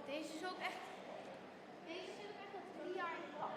Deze is ook echt... Deze zit ook echt al 3 jaar in de klas.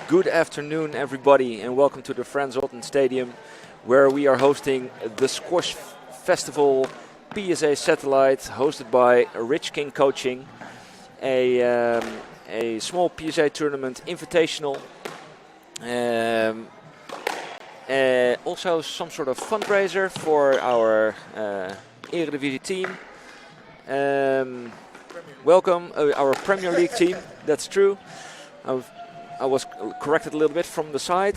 Good afternoon, everybody, and welcome to the Frans Otten Stadium, where we are hosting the Squash Festival PSA Satellite, hosted by Rich King Coaching, a small PSA tournament invitational, also some sort of fundraiser for our Eredivisie team. Welcome, our Premier League team, that's true. I was corrected a little bit from the side.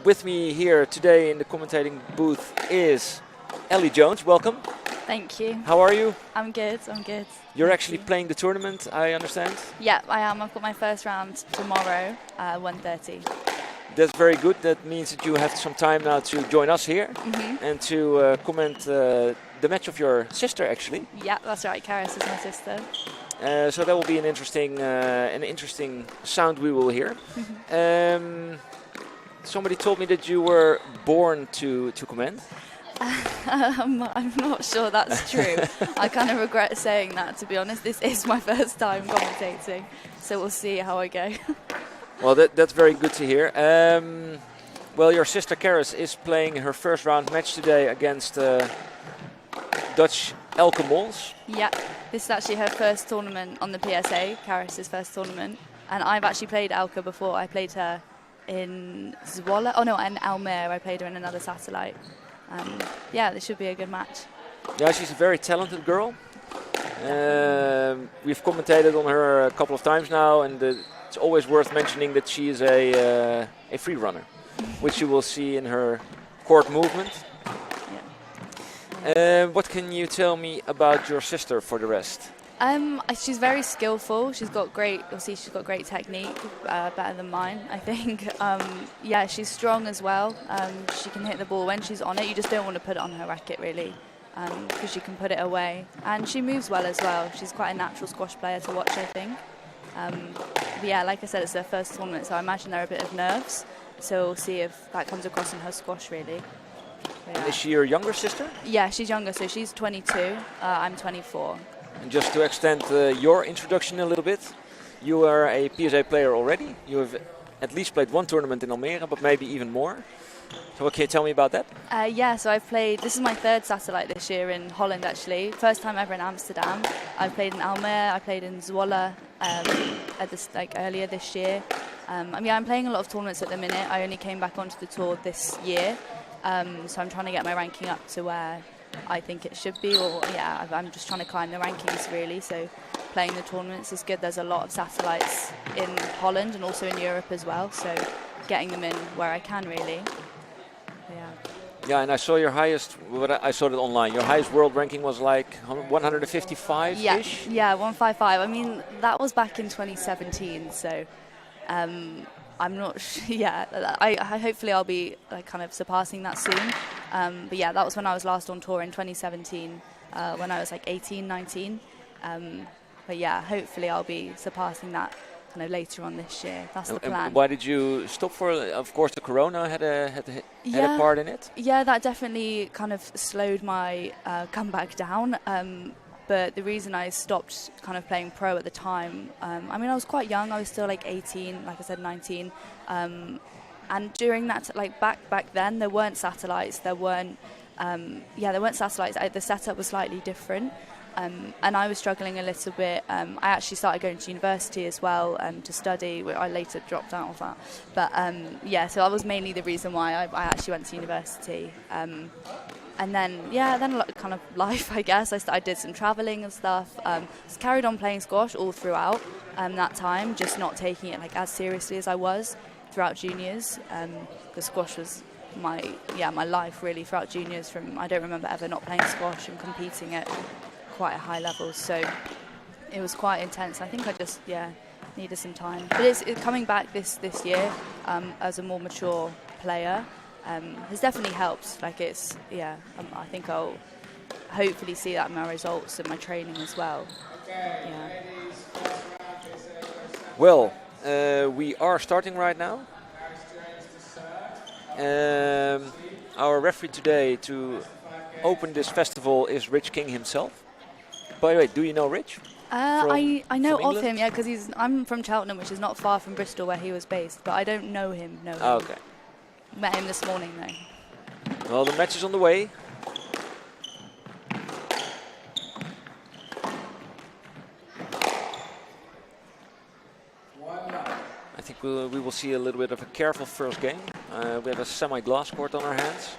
With me here today in the commentating booth is Ellie Jones. Welcome. Thank you. How are you? I'm good. You're actually playing the tournament, I understand? Yeah, I am. I've got my first round tomorrow, 1:30. That's very good. That means that you have some time now to join us here and to comment the match of your sister, actually. Yeah, that's right. Karis is my sister. So that will be an interesting sound we will hear. Somebody told me that you were born to comment. I'm not sure that's true. I kind of regret saying that, to be honest. This is my first time commentating, so we'll see how I go. Well, that's very good to hear. Well, your sister Karis is playing her first round match today against Dutch Elke Mols. Yeah, this is actually her first tournament on the PSA, Karis' first tournament. And I've actually played Elke before. I played her in Zwolle. Oh no, in Almere. I played her in another satellite. Yeah, this should be a good match. Yeah, she's a very talented girl. We've commentated on her a couple of times now, and it's always worth mentioning that she is a free runner, which you will see in her court movement. Yeah. What can you tell me about your sister for the rest? She's very skillful. She's got great technique, better than mine, I think. Yeah, she's strong as well. She can hit the ball when she's on it. You just don't want to put it on her racket, really, because she can put it away. And she moves well as well. She's quite a natural squash player to watch, I think. But yeah, like I said, it's their first tournament, so I imagine they're a bit of nerves. So we'll see if that comes across in her squash, really. Yeah. And is she your younger sister? Yeah, she's younger, so she's 22. I'm 24. And just to extend your introduction a little bit, you are a PSA player already. You have at least played one tournament in Almere, but maybe even more. So what can you tell me about that? Yeah, so I've played, this is my third satellite this year in Holland, actually. First time ever in Amsterdam. I've played in Almere, I played in Zwolle earlier this year. I'm playing a lot of tournaments at the minute. I only came back onto the tour this year. So I'm trying to get my ranking up to where I think it should be, or yeah, I'm just trying to climb the rankings, really. So playing the tournaments is good. There's a lot of satellites in Holland and also in Europe as well, so getting them in where I can, really. Yeah, and I saw your highest, I saw it online, your highest world ranking was like 155-ish? Yeah, 155. I mean, that was back in 2017, so I'm not I hopefully I'll be kind of surpassing that soon. But yeah, that was when I was last on tour in 2017, when I was like 18, 19. But yeah, hopefully I'll be surpassing that kind of later on this year. That's the plan. And why did you stop for? Of course, the corona had a part in it. Yeah, that definitely kind of slowed my comeback down. But the reason I stopped kind of playing pro at the time, I mean, I was quite young. I was still like 18, like I said, 19. And during that, back then, there weren't satellites. There weren't satellites. The setup was slightly different. And I was struggling a little bit. I actually started going to university as well to study. I later dropped out of that. But so that was mainly the reason why I actually went to university. And then, then kind of life, I guess. I did some travelling and stuff. Carried on playing squash all throughout that time, just not taking it as seriously as I was throughout juniors. The squash was my life really throughout juniors. I don't remember ever not playing squash and competing at quite a high level. So it was quite intense. I think I just needed some time. But it's coming back this year as a more mature player. Has definitely helped. I think I'll hopefully see that in my results and my training as well. Yeah. Well, we are starting right now. Our referee today to open this festival is Rich King himself. By the way, do you know Rich? I know from of him, yeah, because I'm from Cheltenham, which is not far from Bristol, where he was based, but I don't know him. Okay. Met him this morning, though. Well, the match is on the way. I think we will see a little bit of a careful first game. We have a semi-glass court on our hands.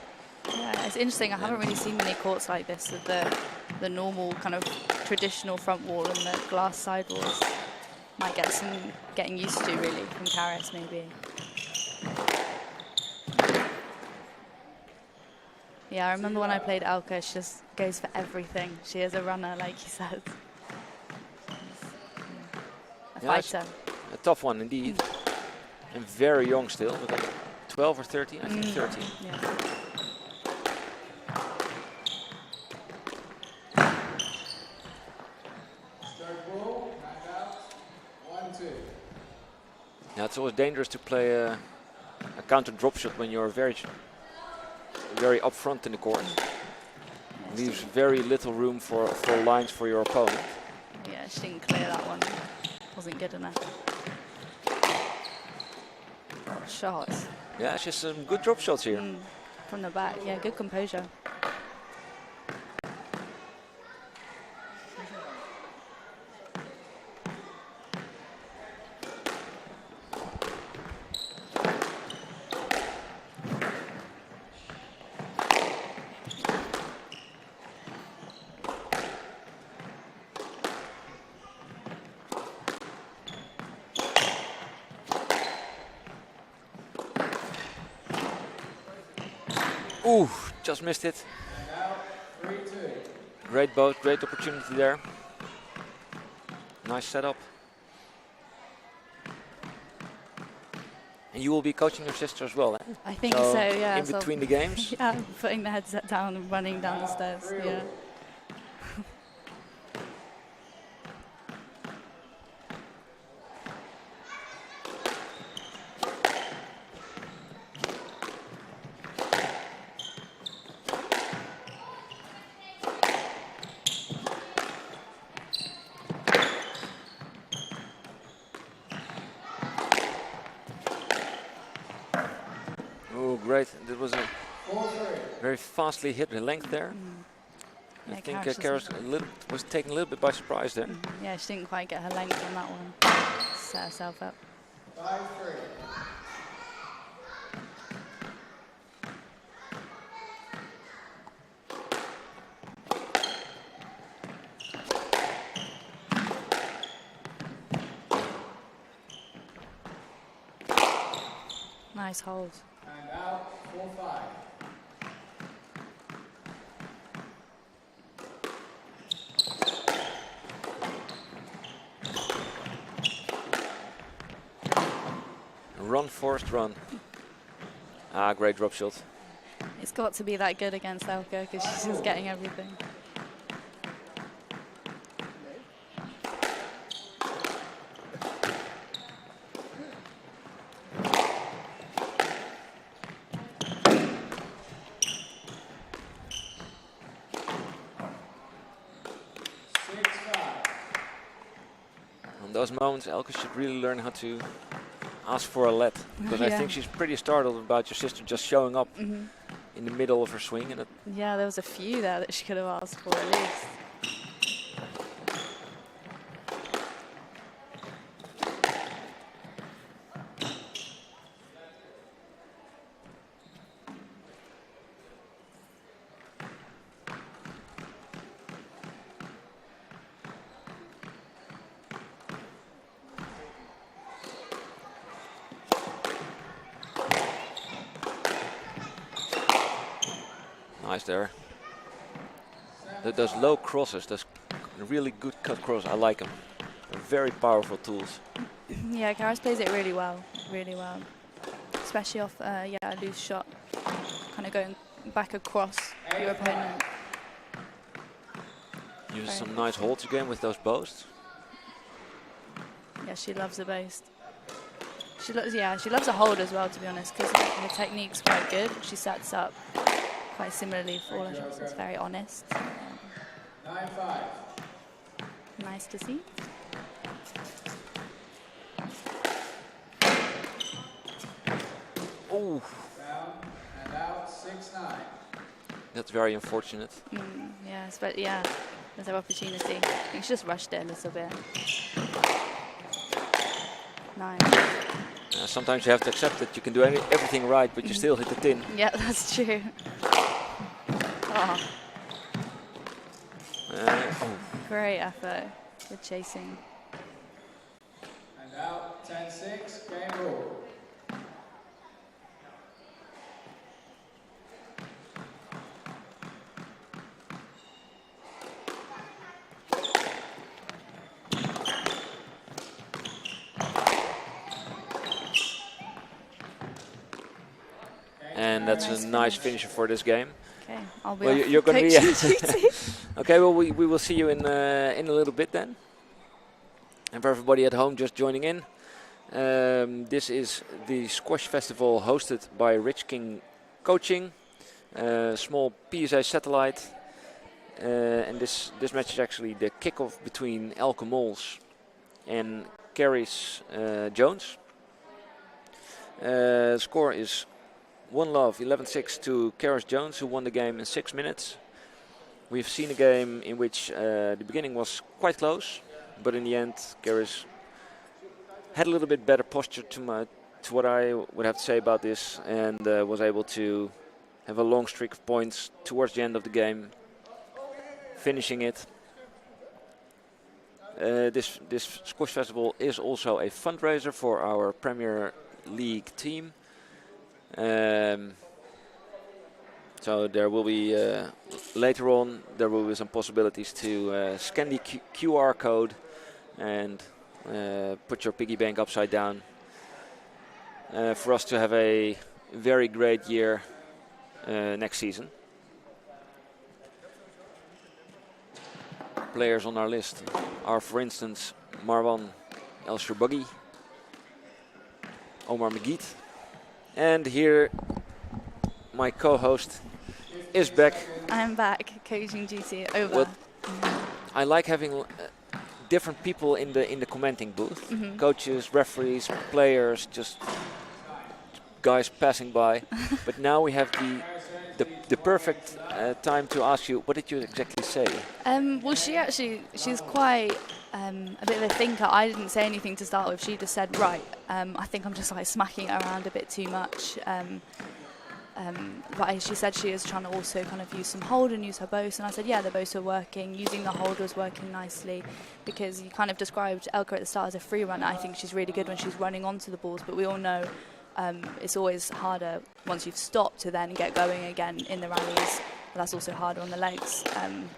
Yeah, it's interesting. I haven't really seen many courts like this with the normal kind of traditional front wall and the glass side walls. Might get some getting used to, really, from Karis, maybe. Yeah, I remember when I played Elke, she just goes for everything. She is a runner, like you said. A fighter. A tough one, indeed. And very young still, but like 12 or 13, I think 13. Yeah. Yeah, it's always dangerous to play a counter drop shot when you're very up front in the court. Leaves very little room for lines for your opponent. Yeah, she didn't clear that one. Wasn't good enough. Shots. Yeah, it's just some good drop shots here. From the back, yeah, good composure. Ooh, just missed it. Great boat, great opportunity there. Nice setup. And you will be coaching your sister as well, eh? I think so, yeah. In between the games? Yeah, putting the headset down and running down the stairs, yeah. Oh, great. That was a very fastly hit the length there. I think Karis was taken a little bit by surprise there. Yeah, she didn't quite get her length on that one. Set herself up. 5-3. Nice hold. And out 4-5. Run, Forrest, run. Ah, great drop shot. It's got to be that good against Elka because she's just getting everything. In those moments, Elke should really learn how to ask for a let, because I think she's pretty startled about your sister just showing up in the middle of her swing. And yeah, there was a few there that she could have asked for at least. nice there. Those low crosses, those really good cut crosses, I like them. They're very powerful tools. Yeah, Karis plays it really well, especially off a loose shot, kind of going back across your opponent. Uses some nice holds again with those boasts. Yeah, she loves a boast. She loves a hold as well, to be honest, because her technique's quite good. She sets up quite similarly for all her shots. It's very honest. 9-5. Nice to see. Oh, Down and out 6-9. that's very unfortunate. Yeah, there's her opportunity. I think she just rushed it a little bit. Nice. Sometimes you have to accept that you can do everything right, but you still hit the tin. Yeah, that's true. Oh. Great effort. Good chasing. And out 10-6. Game rule. And that's a nice finisher for this game. Okay, I'll be Well, off you're going to coaching be. duty. Okay, well, we will see you in a little bit then. And for everybody at home just joining in, this is the Squash Festival hosted by Rich King Coaching, small PSA satellite. And this match is actually the kickoff between Elke Mols and Caris Jones. Score is 1-love, 11-6 to Caris Jones, who won the game in 6 minutes. We've seen a game in which the beginning was quite close, but in the end, Caris had a little bit better posture to what I would have to say about this, and was able to have a long streak of points towards the end of the game, finishing it. This Squash Festival is also a fundraiser for our Premier League team. So there will be, later on, there will be some possibilities to scan the QR code and put your piggy bank upside down for us to have a very great year next season. Players on our list are, for instance, Marwan El Sharbughi, Omar Magid, and here my co-host is back. I'm back, coaching duty over. Well, I like having different people in the commenting booth, coaches, referees, players, just guys passing by. But now we have the perfect time to ask you, what did you exactly say? Well, she's quite a bit of a thinker. I didn't say anything to start with. She just said, right, I think I'm just like smacking it around a bit too much. But she said she is trying to also kind of use some hold and use her bows, and I said, yeah, the bows are working. Using the hold was working nicely, because you kind of described Elke at the start as a free runner. I think she's really good when she's running onto the balls, but we all know it's always harder once you've stopped to then get going again in the rallies. That's also harder on the legs.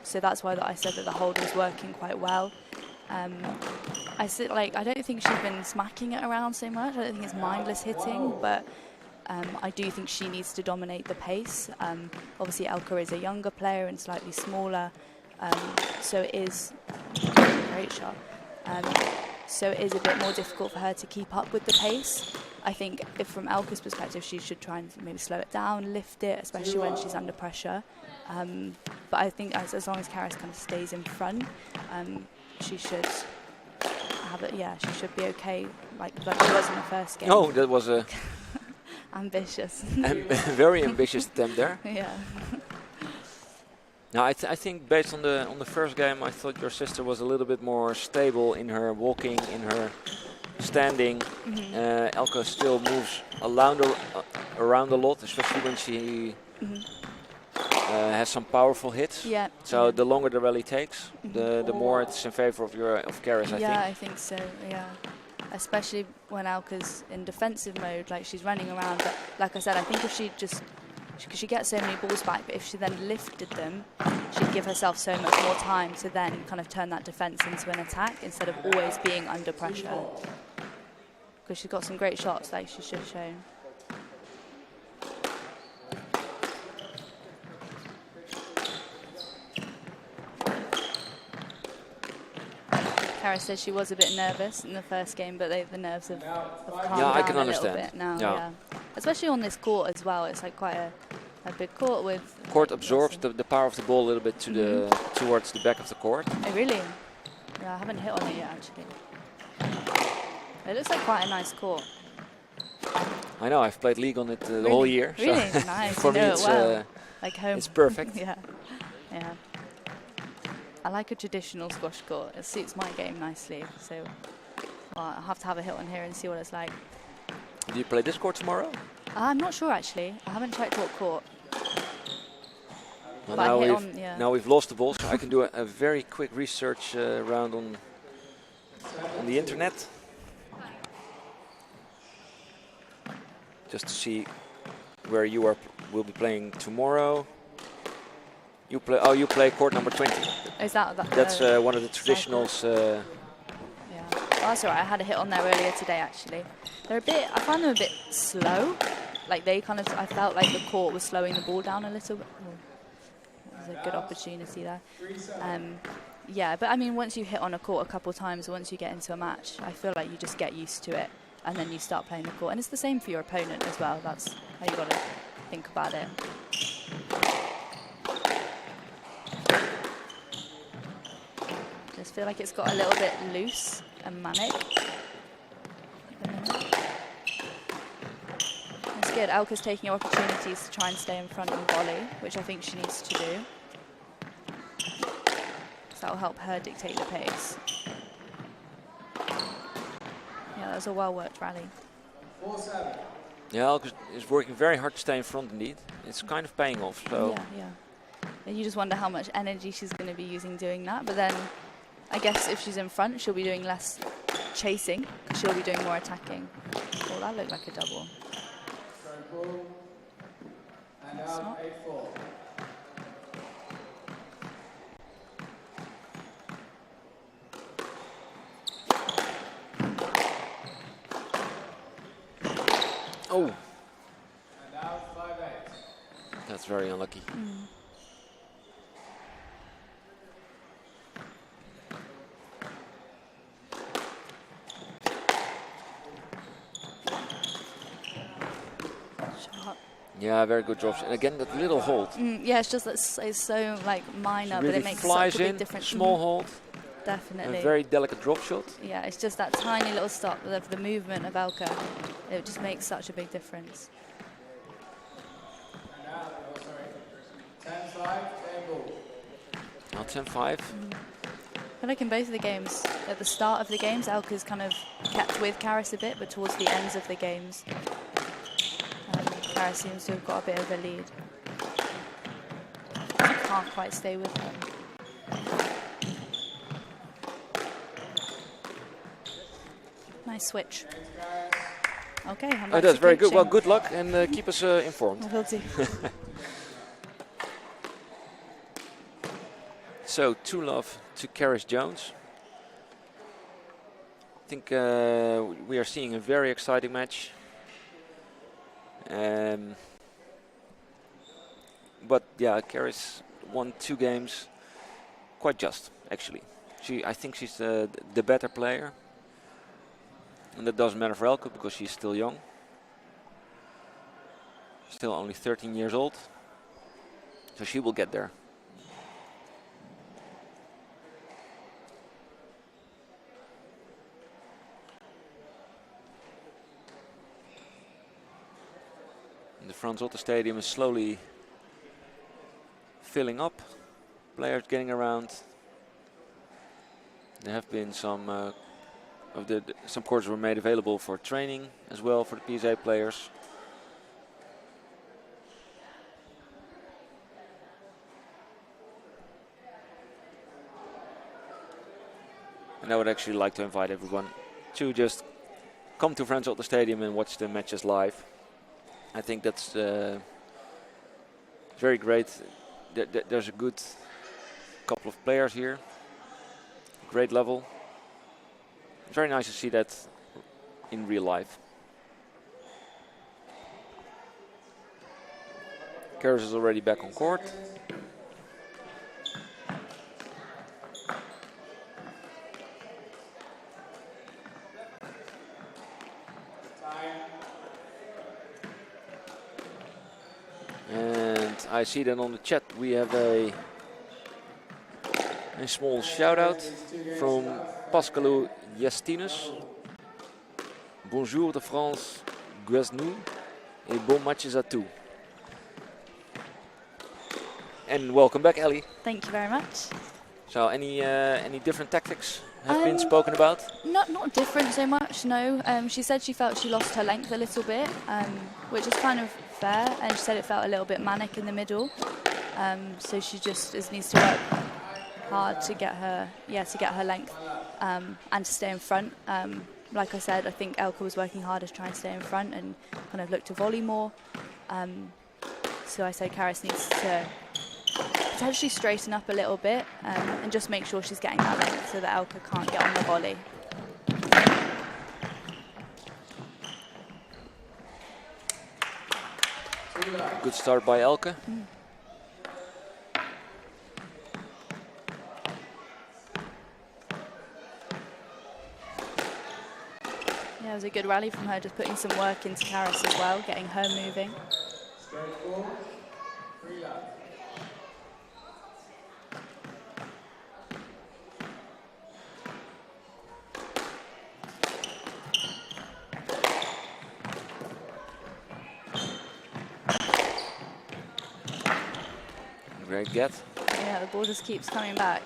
So that's why I said that the hold was working quite well. I don't think she's been smacking it around so much. I don't think it's mindless hitting, but I do think she needs to dominate the pace. Obviously, Elke is a younger player and slightly smaller, so it is great shot. So it is a bit more difficult for her to keep up with the pace. I think if from Elke's perspective, she should try and maybe slow it down, lift it, especially when she's under pressure. But I think as long as Caris kind of stays in front, she should have it. Yeah, she should be okay, like she was in the first game. Oh, that was a ambitious, very ambitious attempt there. Yeah. Now I think based on the first game, I thought your sister was a little bit more stable in her walking, in her standing. Elke still moves around a lot, especially when she has some powerful hits. Yeah. So the longer the rally takes, the more it's in favor of Caris, I think. Yeah, I think so. Yeah. Especially when Elke's in defensive mode, like she's running around. But like I said, I think if she gets so many balls back, but if she then lifted them, she'd give herself so much more time to then kind of turn that defense into an attack instead of always being under pressure. Because she's got some great shots, like she should have shown. Caris said she was a bit nervous in the first game, but the nerves have calmed I down can a understand. little bit now. Yeah. Yeah. Especially on this court as well. It's like quite a big court with. Court absorbs the power of the ball a little bit to towards the back of the court. Oh really? Yeah, I haven't hit on it yet actually. It looks like quite a nice court. I know, I've played League on it the Really? whole year. Really? So Nice. for You me, know it it's well. Like home. it's perfect. Yeah. Yeah. I like a traditional squash court. It suits my game nicely. So I'll have to have a hit on here and see what it's like. Do you play this court tomorrow? I'm not sure actually. I haven't checked what court. Well, But now we've lost the ball, so I can do a very quick research round on the internet, just to see where you will be playing tomorrow. You play court number 20. Is that That's one of the traditionals. Yeah, well, that's alright. I had a hit on there earlier today actually. I find them a bit slow. like they kind of, I felt like the court was slowing the ball down a little bit. There's a good opportunity there. Yeah, but I mean, once you hit on a court a couple of times, once you get into a match, I feel like you just get used to it, and then you start playing the court. And it's the same for your opponent as well. That's how you got to think about it. Just feel like it's got a little bit loose and manic. It's good. Elke's taking opportunities to try and stay in front and volley, which I think she needs to do. That will help her dictate the pace. Yeah, that was a well-worked rally. 4-7. Yeah, Elke is working very hard to stay in front indeed. It's kind of paying off. So Yeah. And you just wonder how much energy she's going to be using doing that. But then I guess if she's in front, she'll be doing less chasing, because she'll be doing more attacking. Oh, that looked like a double. Ball. And out 8-4. oh, And out 5-8. that's very unlucky. Sharp. Yeah, very good drops. And again, that little hold. Yeah, it's just that it's so like minor, Really but it makes flies such a big in, difference. small hold, Definitely. a very delicate drop shot. Yeah, it's just that tiny little stop of the movement of Elke. It just makes such a big difference. And out, 10-5, game ball. Now 10-5. I feel like in both of the games, at the start of the games, Elke's kind of kept with Karis a bit, but towards the ends of the games, Karis seems to have got a bit of a lead. She can't quite stay with him. Nice switch. Okay, I'm back That's to very good. Well, coaching. good luck and keep us informed. I will do. So, 2-love to Karis Jones. I think we are seeing a very exciting match. But yeah, Karis won 2 games, quite just actually. I think she's the better player, and that doesn't matter for Elke because she's still young, still only 13 years old, so she will get there. The Frans Otter Stadium is slowly filling up. Players getting around. There have been some some courts were made available for training as well for the PSA players. And I would actually like to invite everyone to just come to Frans Otter Stadium and watch the matches live. I think that's very great. There's a good couple of players here. Great level. It's very nice to see that in real life. Karis is already back on court. And I see that on the chat we have a small shout out from Pascalou Yastinus. Bonjour de France, Guesnou, et bon matches à tous. And welcome back, Ellie. Thank you very much. So, any different tactics have been spoken about? Not different so much, no. She said she felt she lost her length a little bit, which is kind of fair, and she said it felt a little bit manic in the middle. So she just needs to work hard to get her length and to stay in front. Like I said, I think Elke was working hard to try and stay in front and kind of look to volley more. So I say Karis needs to potentially straighten up a little bit and just make sure she's getting that length so that Elke can't get on the volley. Good start by Elke. Yeah, it was a good rally from her, just putting some work into Karis as well, getting her moving. Straight forward. 3 love. Great get. Yeah, the ball just keeps coming back.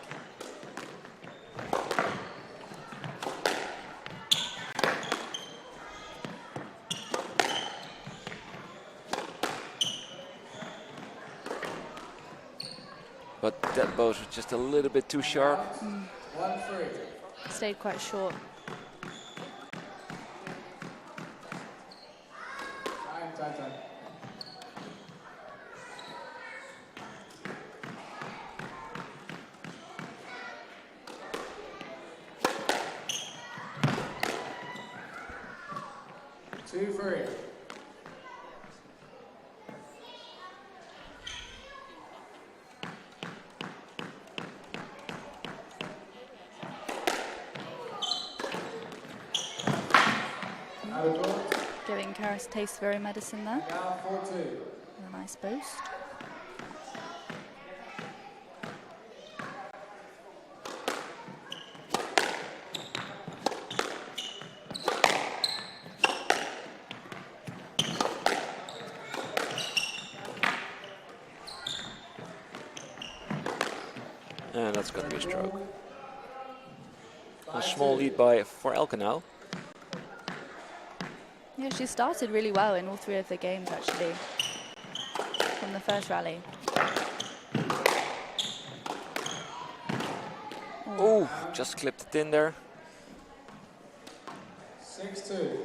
But that bow was just a little bit too sharp. 1-3. Stayed quite short. Time. 2-3. Out of court. Giving Karis a taste of her own medicine there. Now 4-2. A nice boost. And that's going to be a stroke. A small lead for Elke now. Yeah, she started really well in all 3 of the games actually, from the first rally. Oh, just clipped it in there. 6-2.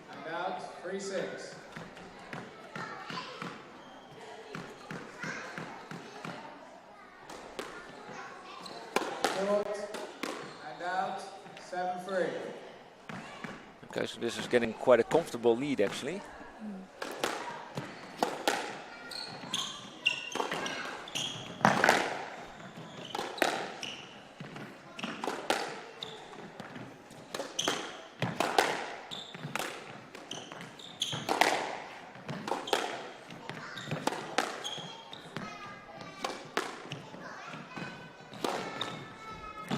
And out 3-6. Short and out 7-3. Okay, so this is getting quite a comfortable lead actually.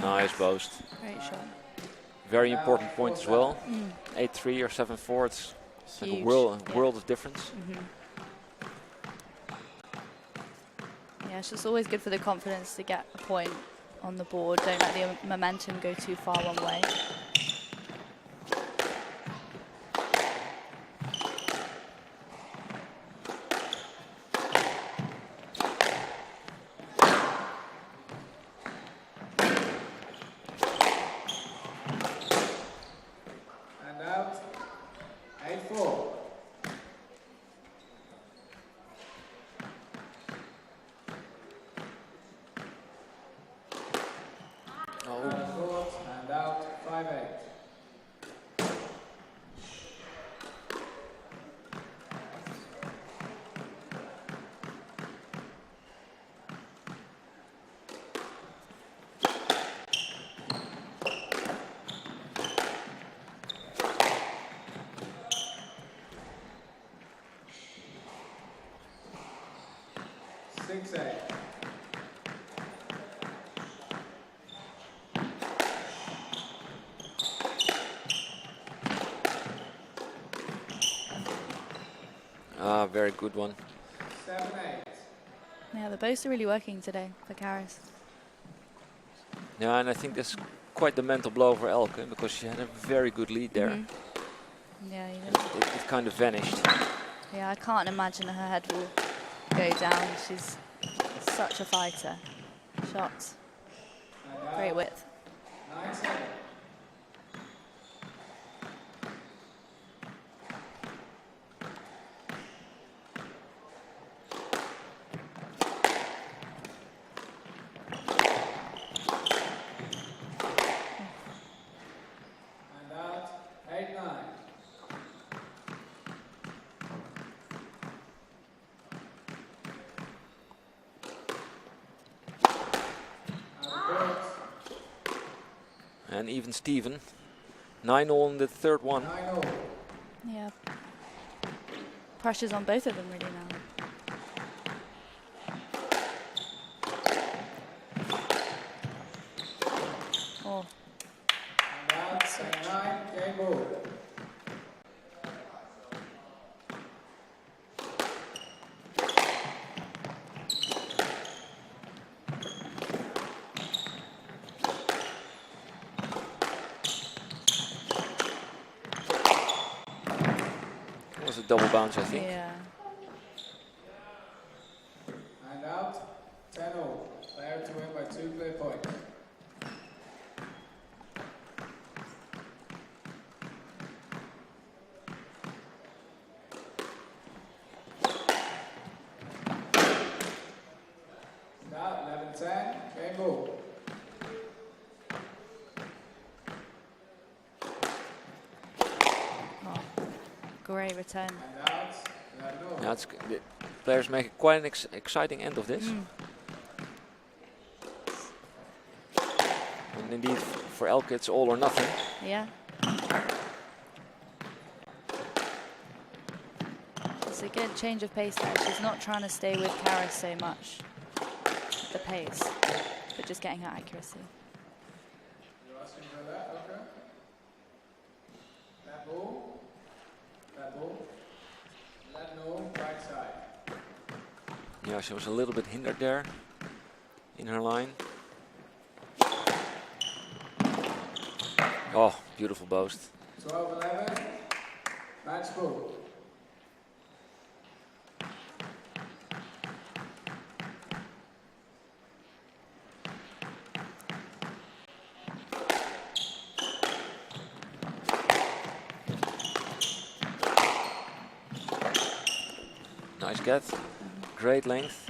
Nice boast. Great shot. Very important point as well. 8-3 or 7-4. It's like a Huge. world of difference. Yeah, it's just always good for the confidence to get a point on the board. Don't let the momentum go too far one way. And out 8-4. Court and out 5-8. Six, 8. Ah, very good one. 7-8. Yeah, the bows are really working today for Karis. Yeah, and I think that's quite the mental blow for Elke because she had a very good lead there. Yeah, you And know. it kind of vanished. Yeah, I can't imagine her head will go down. She's such a fighter. Shots. Great width. 9-7. And even Steven. 9-0 in the third one. 9-0. Yeah. Pressure's on both of them really now. Oh. And out, 10-9, game ball. It was a double bounce, I think. Yeah. And out, 10-0. Player to win by 2 play points. Now 11-10, game ball. Oh. Great return. And out, 11-0. Now the players make quite an exciting end of this. Mm. And indeed, for Elke, it's all or nothing. Yeah. It's a good change of pace there. She's not trying to stay with Karis so much, the pace, but just getting her accuracy. You're asking for that, okay? That ball. That ball. Let no, right side. Yeah, she was a little bit hindered there in her line. Oh, beautiful boast. 12-11, match ball. Nice get. Great length.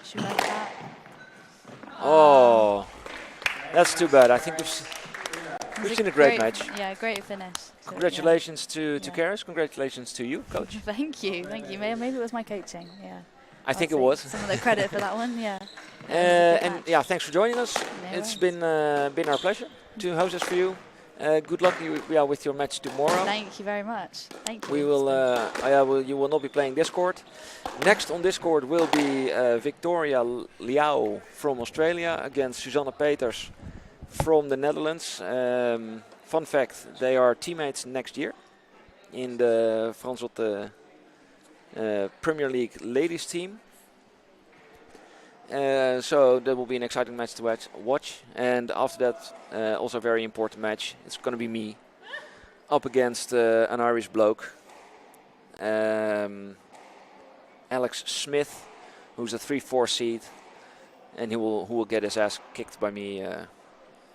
She like that. Oh, that's too bad. I think we've It was seen a great match. Yeah, great finish. So, yeah. Congratulations to Yeah. Karis. Congratulations to you, coach. Thank you, thank you. Maybe it was my coaching. Yeah. I think it I'll was. take some of the credit for that one. Yeah. And yeah, thanks for joining us. No It's worries. been our pleasure to host this for you. Good luck with your match tomorrow. Thank you very much. Thank you. We will. You will not be playing Discord. Next on Discord will be Victoria Liao from Australia against Susanne Peters from the Netherlands. Fun fact: they are teammates next year in the Frans Lotte Premier League ladies team. So that will be an exciting match to watch. And after that, also a very important match. It's going to be me up against an Irish bloke, Alex Smith, who's a 3-4 seed, and who will get his ass kicked by me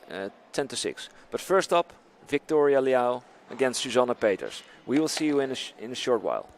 10-6. But first up, Victoria Liao against Susanne Peters. We will see you in a short while.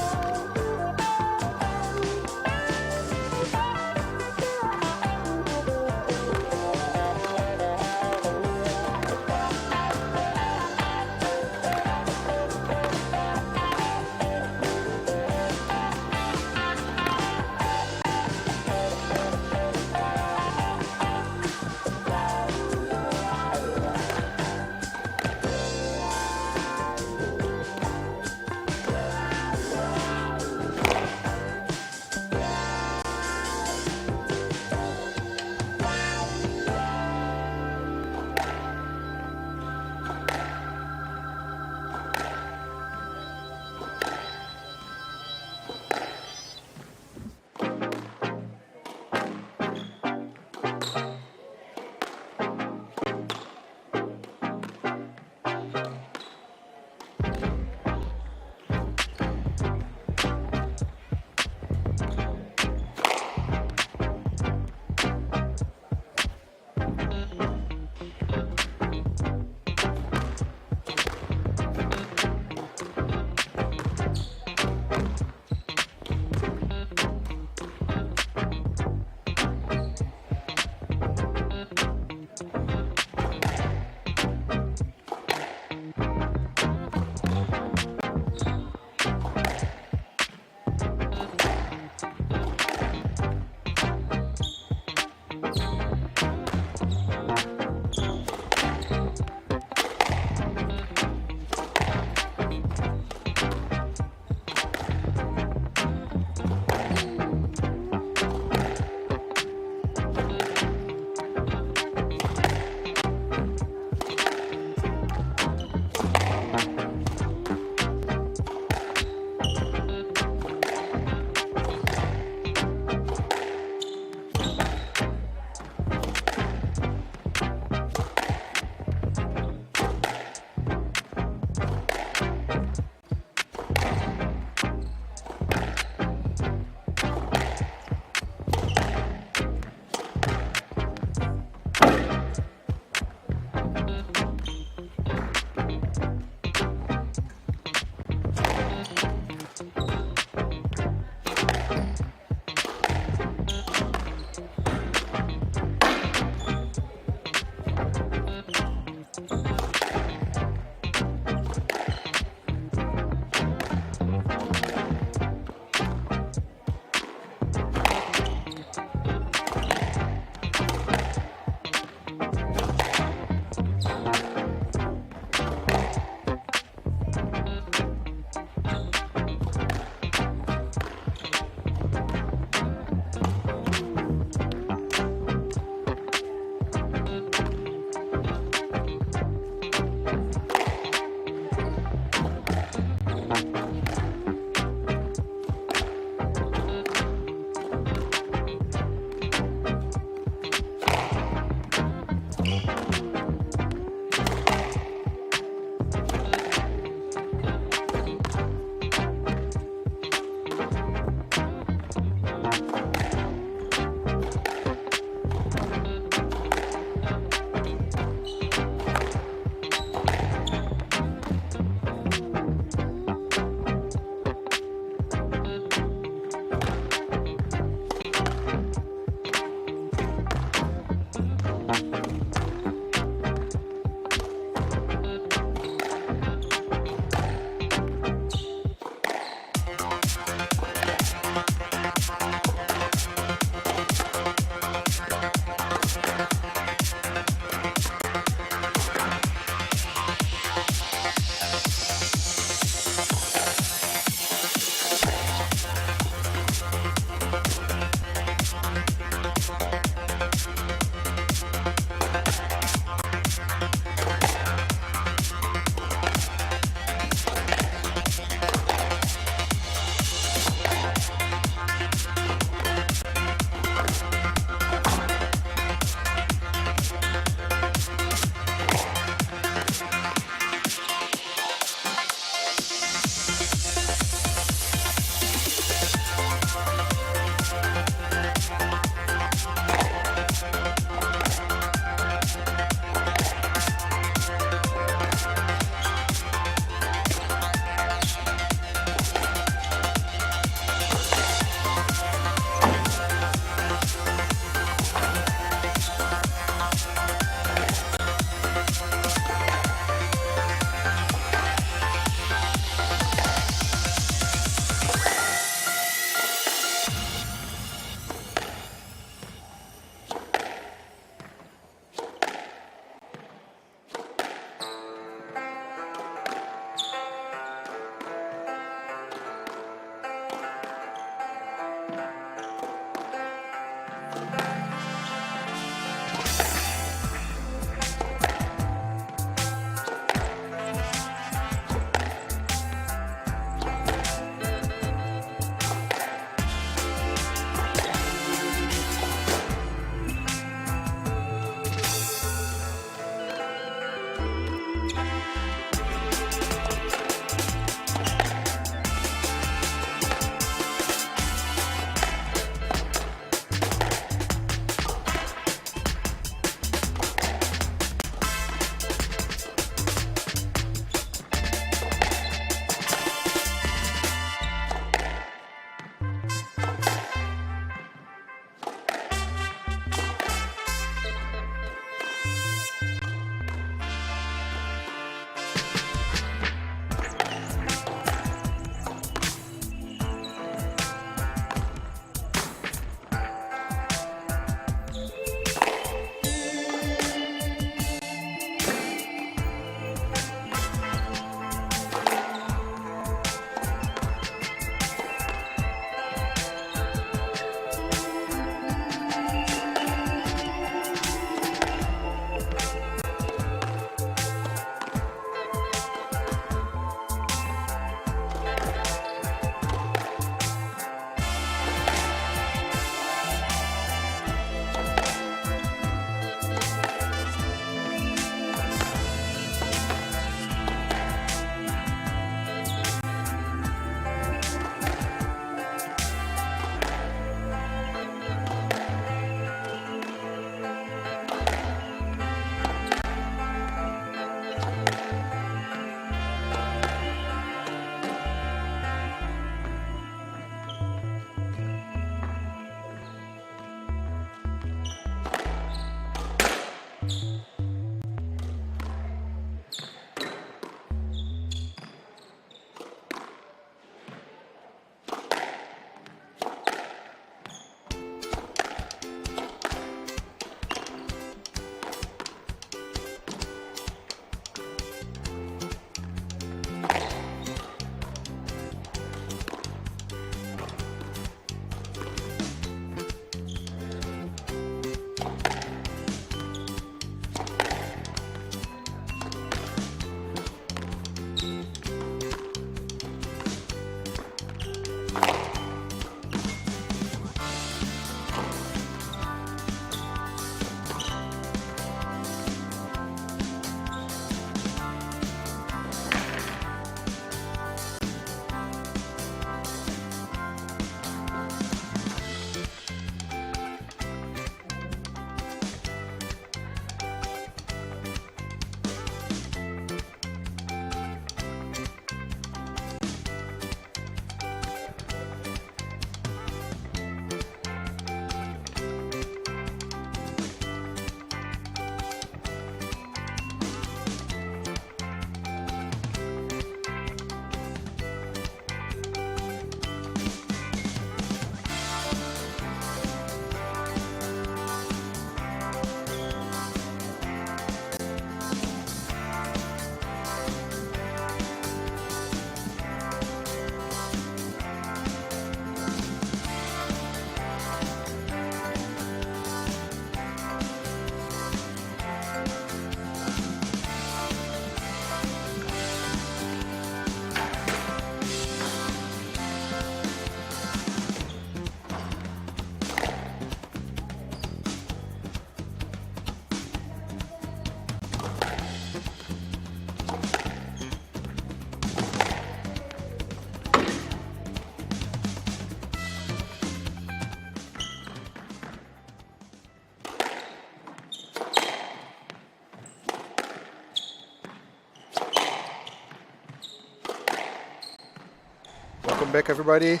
back, everybody.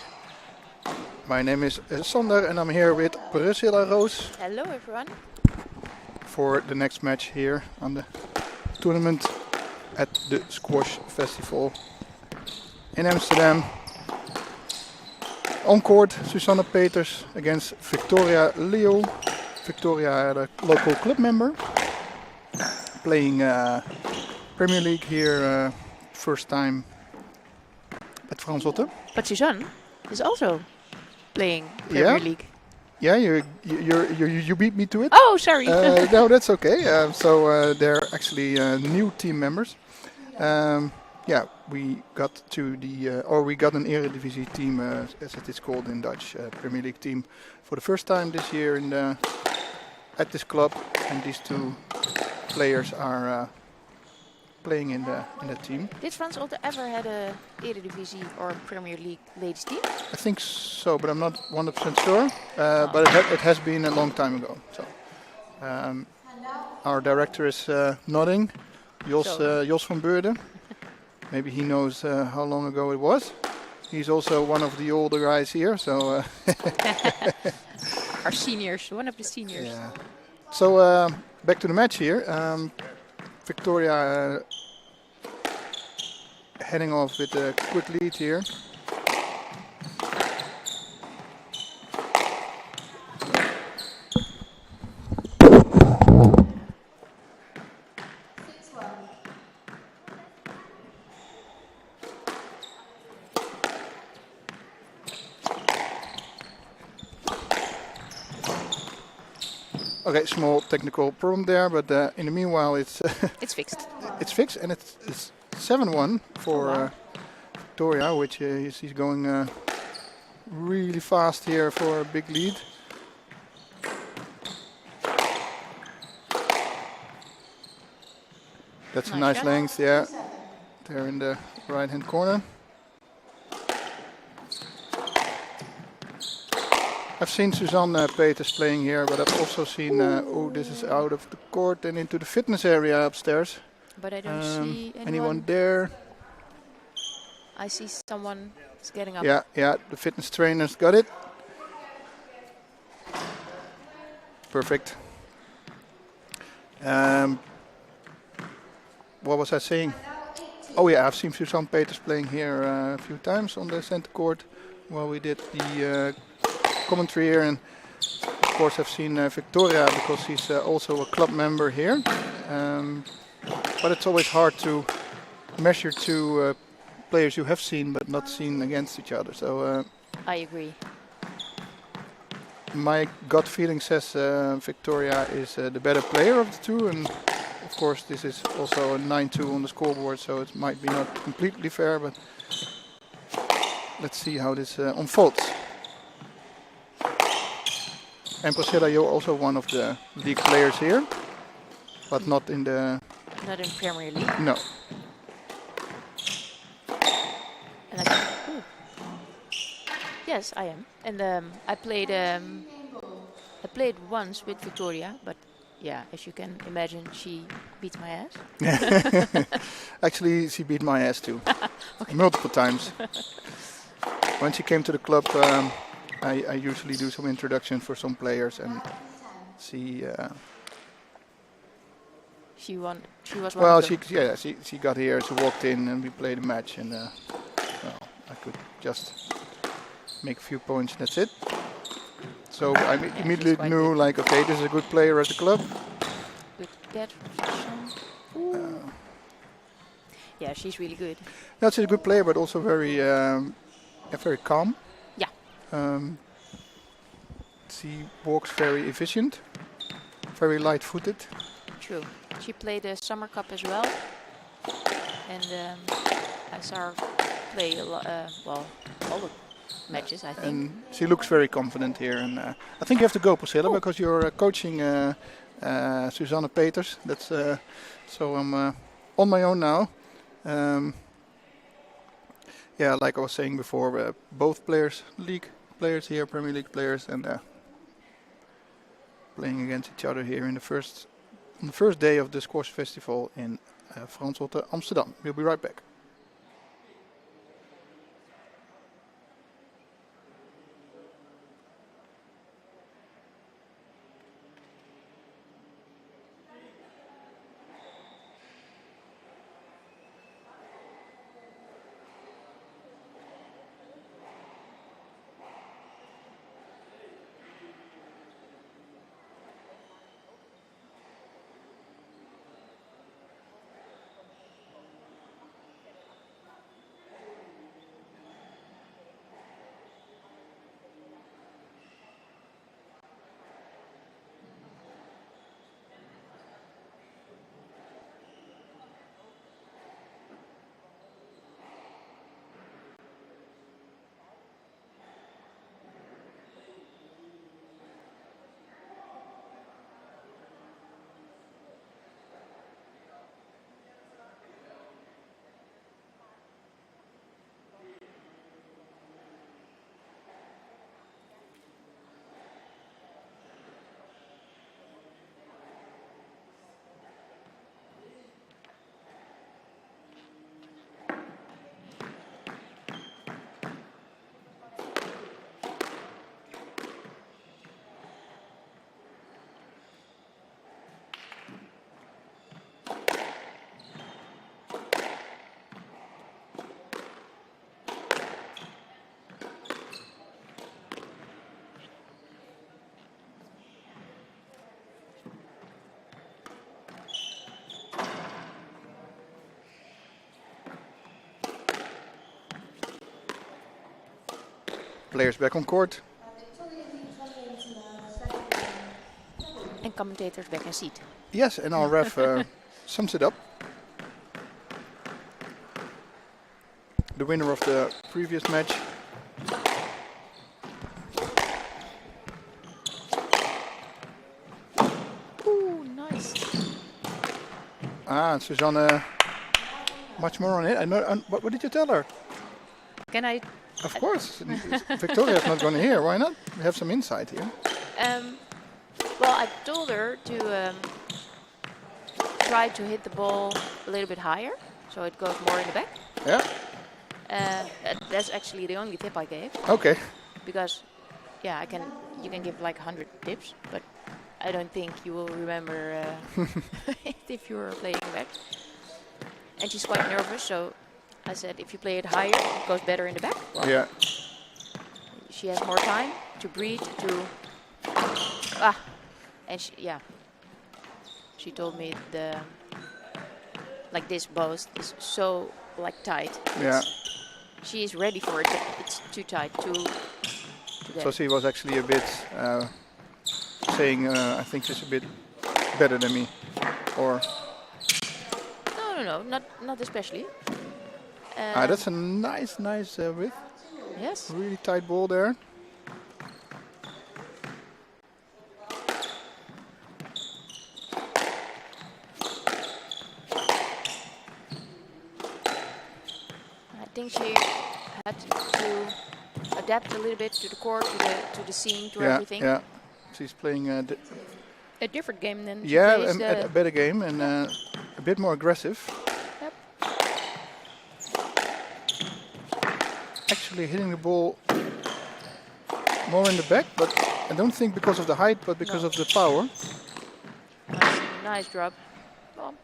My name is Sander and I'm here with Priscilla Roos Hello everyone. for the next match here on the tournament at the Squash Festival in Amsterdam. On court, Susanne Peters against Victoria Leo. Victoria, the local club member, playing Premier League here, first time at Frans Otte. But Suzanne is also playing Premier League. Yeah, you beat me to it. Oh, sorry. No, that's okay. So they're actually new team members. We got to the we got an Eredivisie team, as it is called in Dutch, Premier League team for the first time this year at this club, and these two players are playing in the team. Did Frans Otte ever had a Eredivisie or Premier League ladies team? I think so, but I'm not 100% sure. But it has been a long time ago. So our director is nodding. Jos van Beurden. Maybe he knows how long ago it was. He's also one of the older guys here, so Our seniors, one of the seniors. yeah. So back to the match here. Victoria heading off with a quick lead here. Okay, small technical problem there, but in the meanwhile it's It's fixed. it's fixed, and it's 7-1 for Victoria, which he's going really fast here for a big lead. That's a nice shot. length, yeah. There in the right-hand corner. I've seen Susanne Peters playing here, but I've also seen, this is out of the court and into the fitness area upstairs. But I don't see Anyone there? I see someone is getting up. Yeah, the fitness trainers got it. Perfect. What was I saying? Oh yeah, I've seen Susanne Peters playing here a few times on the center court while we did the commentary here, and of course I've seen Victoria because she's also a club member here. But it's always hard to measure two players you have seen but not seen against each other. So I agree. my gut feeling says Victoria is the better player of the two, and of course this is also a 9-2 on the scoreboard, so it might be not completely fair, but let's see how this unfolds. And Priscilla, you're also one of the league players here, but not in the... Not in Premier League. No. And yes, I am. And I played once with Victoria, but yeah, as you can imagine, she beat my ass. Actually, she beat my ass too, multiple times. When she came to the club, I usually do some introduction for some players, and she won. She was one well, of them. she got here, she walked in, and we played a match, and well, I could just make a few points, and that's it. So I immediately knew, like, okay, this is a good player at the club. With that, yeah, she's really good. No, she's a good player, but also very, very calm. Yeah. She walks very efficient, very light-footed. True. She played the Summer Cup as well, and I saw her play a lot. Well, all the matches, I think. And she looks very confident here. And I think you have to go, Priscilla, because you're coaching Susanne Peters. That's so I'm on my own now. Yeah, like I was saying before, both players, league players here, Premier League players, and playing against each other here on the first day of the Squash Festival in Frans Otte, Amsterdam. We'll be right back. players back on court. And commentators back in seat. Yes, and our ref sums it up. The winner of the previous match. Ooh, nice. Susanne, much more on it. I know. What did you tell her? Can I? Of course, Victoria's not going to hear. Why not? We have some insight here. Well, I told her to try to hit the ball a little bit higher, so it goes more in the back. Yeah. That's actually the only tip I gave. Okay. Because, yeah, you can give like 100 tips, but I don't think you will remember if you're playing back. And she's quite nervous, so I said if you play it higher, it goes better in the back. Well, Yeah. she has more time to breathe, and she told me this boast is so tight. Yeah. She is ready for it, but it's too tight to get. So she was actually a bit saying, I think she's a bit better than me, or. No, not especially. That's a nice width. Yes. Really tight ball there. I think she had to adapt a little bit to the court, to the scene, to everything. Yeah. She's playing A different game than she yeah, plays. a better game and a bit more aggressive. Yep. Actually hitting the ball more in the back, but I don't think because of the height, but because of the power. Nice drop. Well,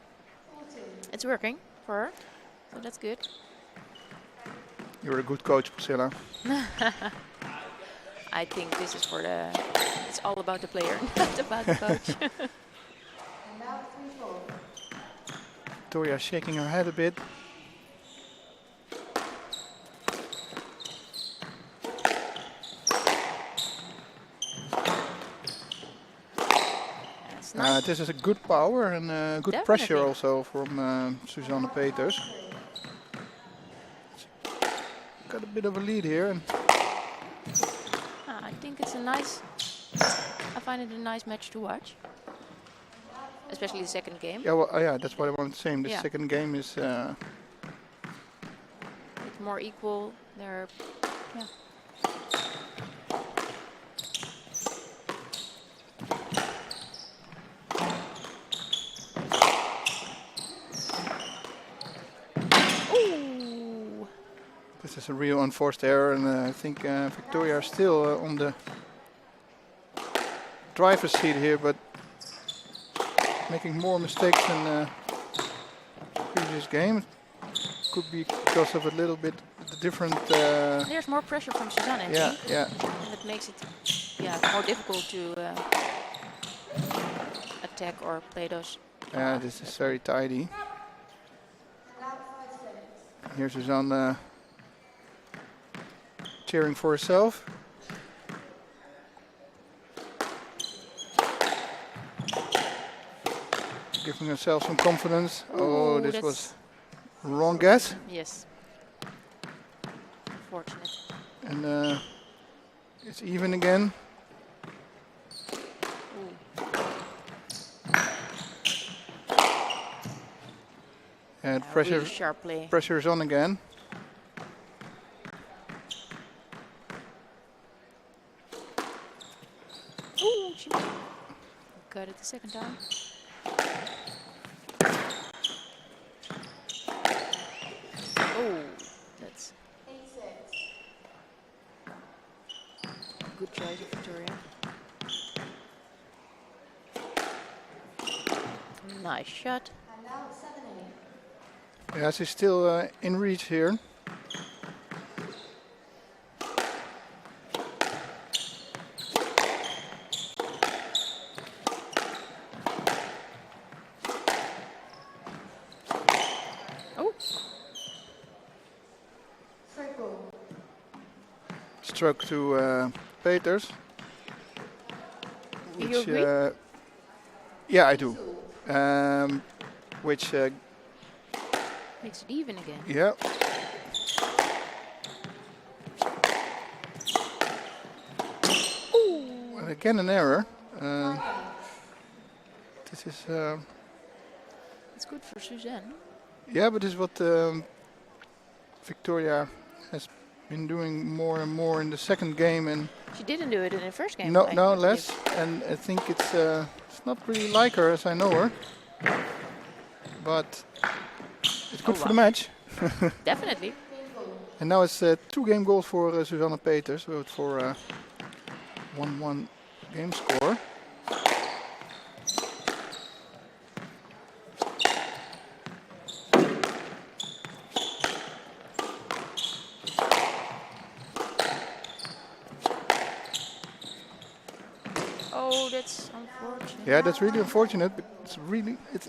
it's working for her, so that's good. You're a good coach, Priscilla. I think this is it's all about the player, not about the coach. Victoria shaking her head a bit. That's nice. This is a good power and good pressure Definitely. also from Susanne Peters. Got a bit of a lead here. And I think it's I find it a nice match to watch. Especially the second game. yeah, well, yeah, that's what I wanted to say. The Yeah. second game is It's more equal. They're, yeah. Ooh. this is a real unforced error, and I think Victoria is still on the driver's seat here, but making more mistakes than previous game. Could be because of a little bit the different. There's more pressure from Suzanne, I think. Yeah. And it makes it more difficult to attack or play those. Yeah, this is very tidy. Here's Suzanne cheering for herself. Giving herself some confidence. Oh, Ooh, this that's- was wrong guess. Yes. Unfortunate. And it's even again. Ooh. And Really sharp play. pressure is on again. Ooh, she got it the second time. Oh, that's good choice of Victoria. Nice shot. Yeah, she's still in reach here. stroke to Peters. Do you agree? Yeah, I do. Which, Makes it even again. yeah. And again an error. This is, It's good for Suzanne. yeah, but this is what Victoria has been doing more and more in the second game, and She didn't do it in the first game. no, I no believe. less. And I think it's not really like her as I know her, but it's good for the match. Definitely. And now it's 2 game goals for Susanne Peters, for 1-1 game score. Oh, that's unfortunate. Yeah, that's really unfortunate. But it's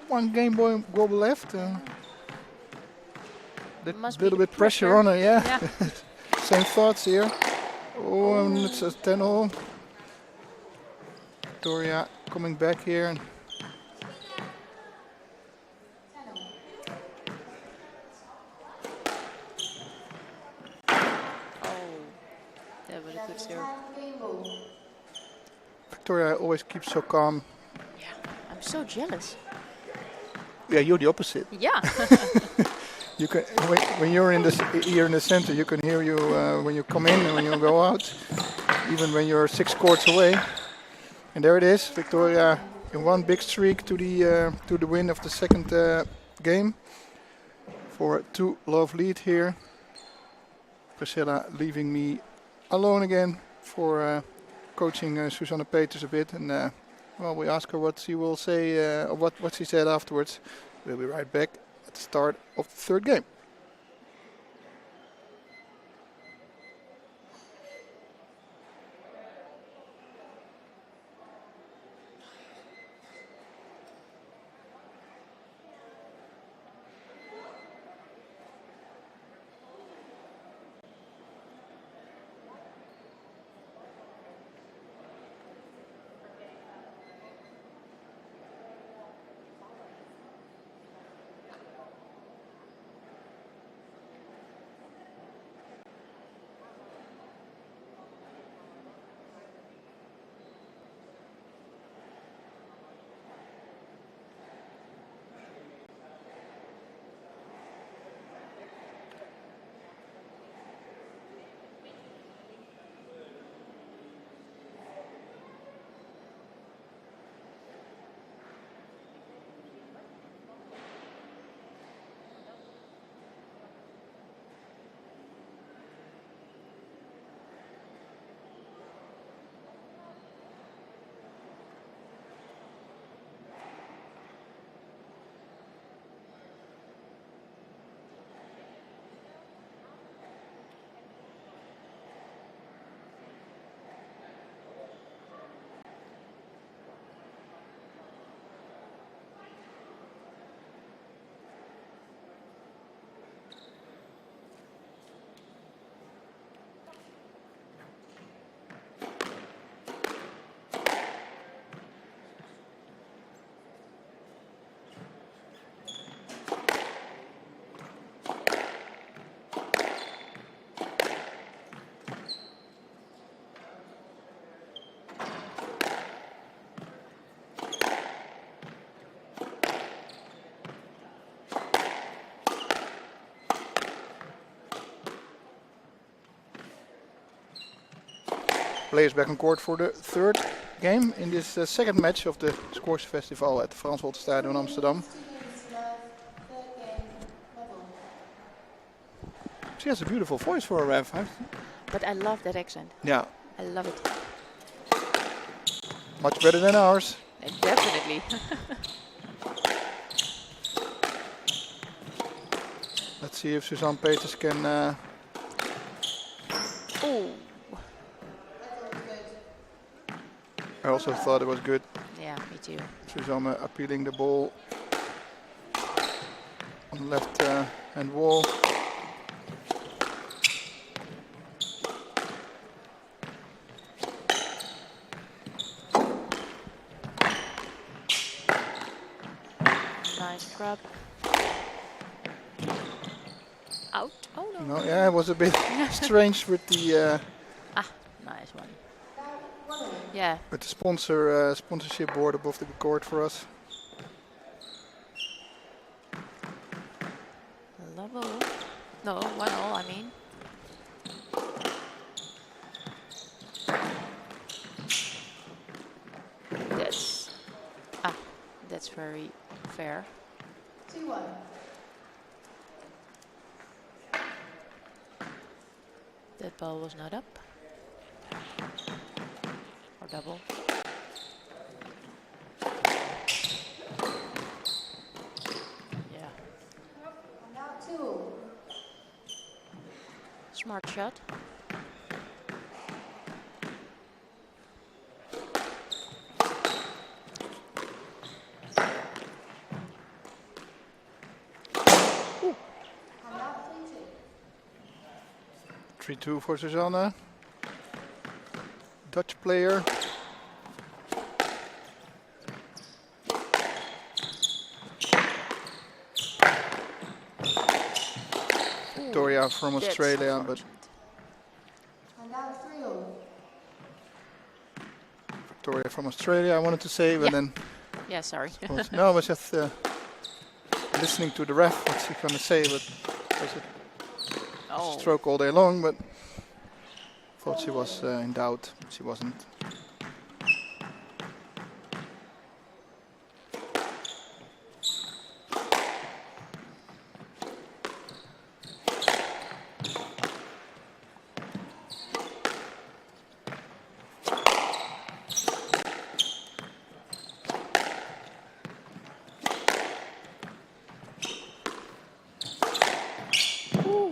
1 game goal left. That Must be little the bit pressure pressure. on her, yeah. Yeah. Same thoughts here. Oh, and it's a 10-0. Victoria coming back here. And Oh, that was a good serve. Victoria always keeps so calm. Yeah, I'm so jealous. Yeah, you're the opposite. Yeah. You can when you're in here in the center, you can hear you when you come in and when you go out, even when you're 6 courts away. And there it is, Victoria in 1 big streak to the win of the second game for a 2-love lead here. Priscilla leaving me alone again for coaching Susanne Peters a bit, and well, we ask her what she will say, or what she said afterwards. We'll be right back at the start of the third game. Players back on court for the third game in this second match of the Squash Festival at the Frans Holtstadion in Amsterdam. She has a beautiful voice for a ref. But I love that accent. Yeah, I love it. much better than ours. Definitely. Let's see if Susanne Peters can. Oh. I also thought it was good. Yeah, me too. Susanne appealing the ball on the left hand wall. Nice grab. Out. Oh no. No, yeah, it was a bit strange with the Nice one. Yeah. with the sponsorship board above the court for us. Level. No, 1-0, I mean. That's very fair. 2-1. That ball was not up. Or double. Yeah. Now 2. Smart shot. And now 3-2. 3-2 for Susanne. Dutch player. Victoria from That's Australia, but And now 3-0. Victoria from Australia I wanted to say, but Yeah. then Yeah, sorry. no, I was just listening to the ref, what's he gonna say, but was it Oh. stroke all day long, but thought she was in doubt, but she wasn't.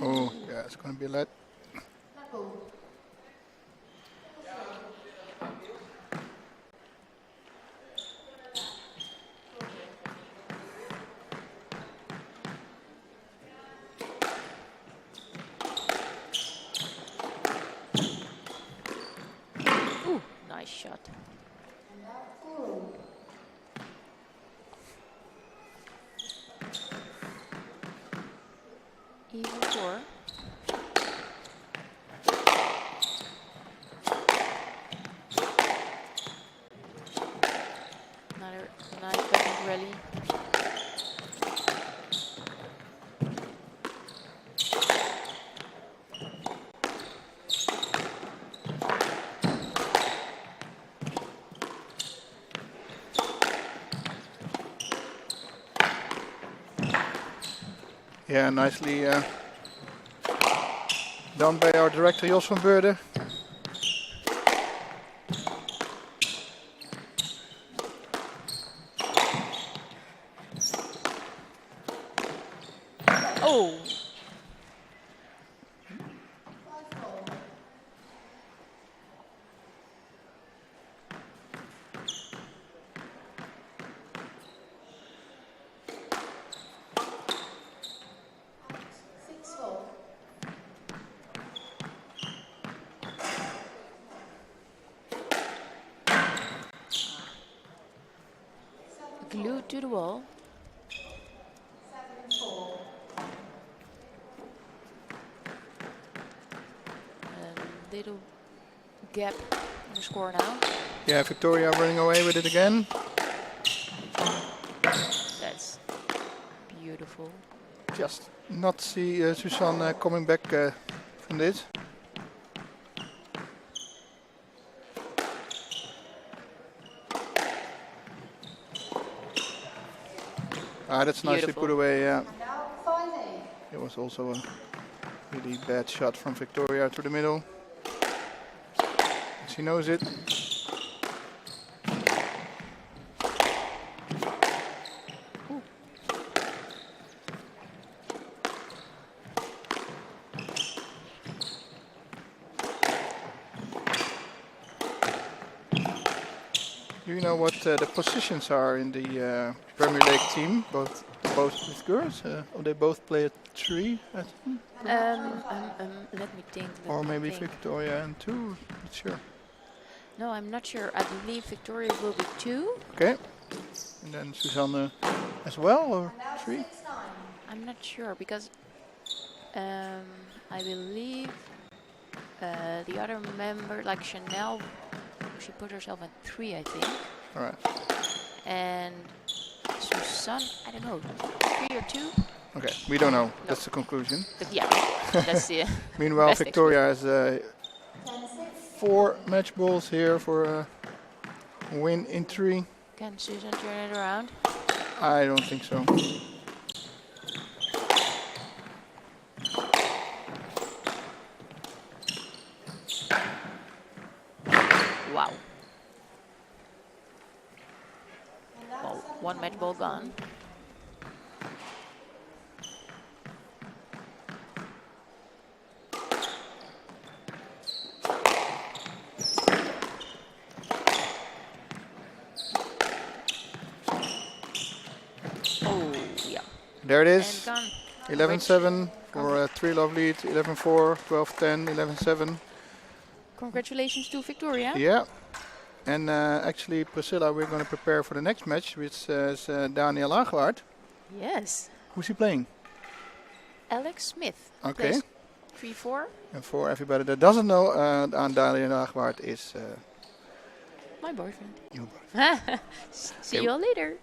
Oh, yeah, it's gonna be a let. Level. Ooh, nice shot. And now 4-0. Even 4. Another nice backhand rally. Yeah, nicely done by our director Jos van Beurden. Oh, 5-4. And 6-4. glued to the wall. 7-4. A little gap in the score now. Yeah, Victoria running away with it again. That's beautiful. Just not see Susanne coming back from this. Ah, that's nicely Beautiful. put away, yeah. And now 5-8. It was also a really bad shot from Victoria to the middle. She knows it. Do you know what the positions are in the Premier League team? Both with girls? Or they both play at 3, I think? Let me think. Or maybe Victoria and 2? Not sure. No, I'm not sure. I believe Victoria will be 2. Okay. And then Susanne as well, or 3? I'm not sure because I believe the other member, like Chanel, she put herself at 3, I think. All right. And Susan, I don't know, 3 or 2. Okay, we don't know. No. That's the conclusion. But yeah, that's the. Meanwhile, best Victoria has 4 match balls here for a win in 3. Can Susan turn it around? I don't think so. Wow. Well, 1 match ball gone. Oh, yeah. There it And is. gone. 11-7 for a 3-love lead. 11-4, 12-10, 11-7. Congratulations to Victoria. Yeah. And actually, Priscilla, we're going to prepare for the next match, which is Daniel Lagerwaard. Yes. Who's he playing? Alex Smith. Okay. Plays 3-4. And for everybody that doesn't know, Daniel Lagerwaard is My boyfriend. your boyfriend. See you all later.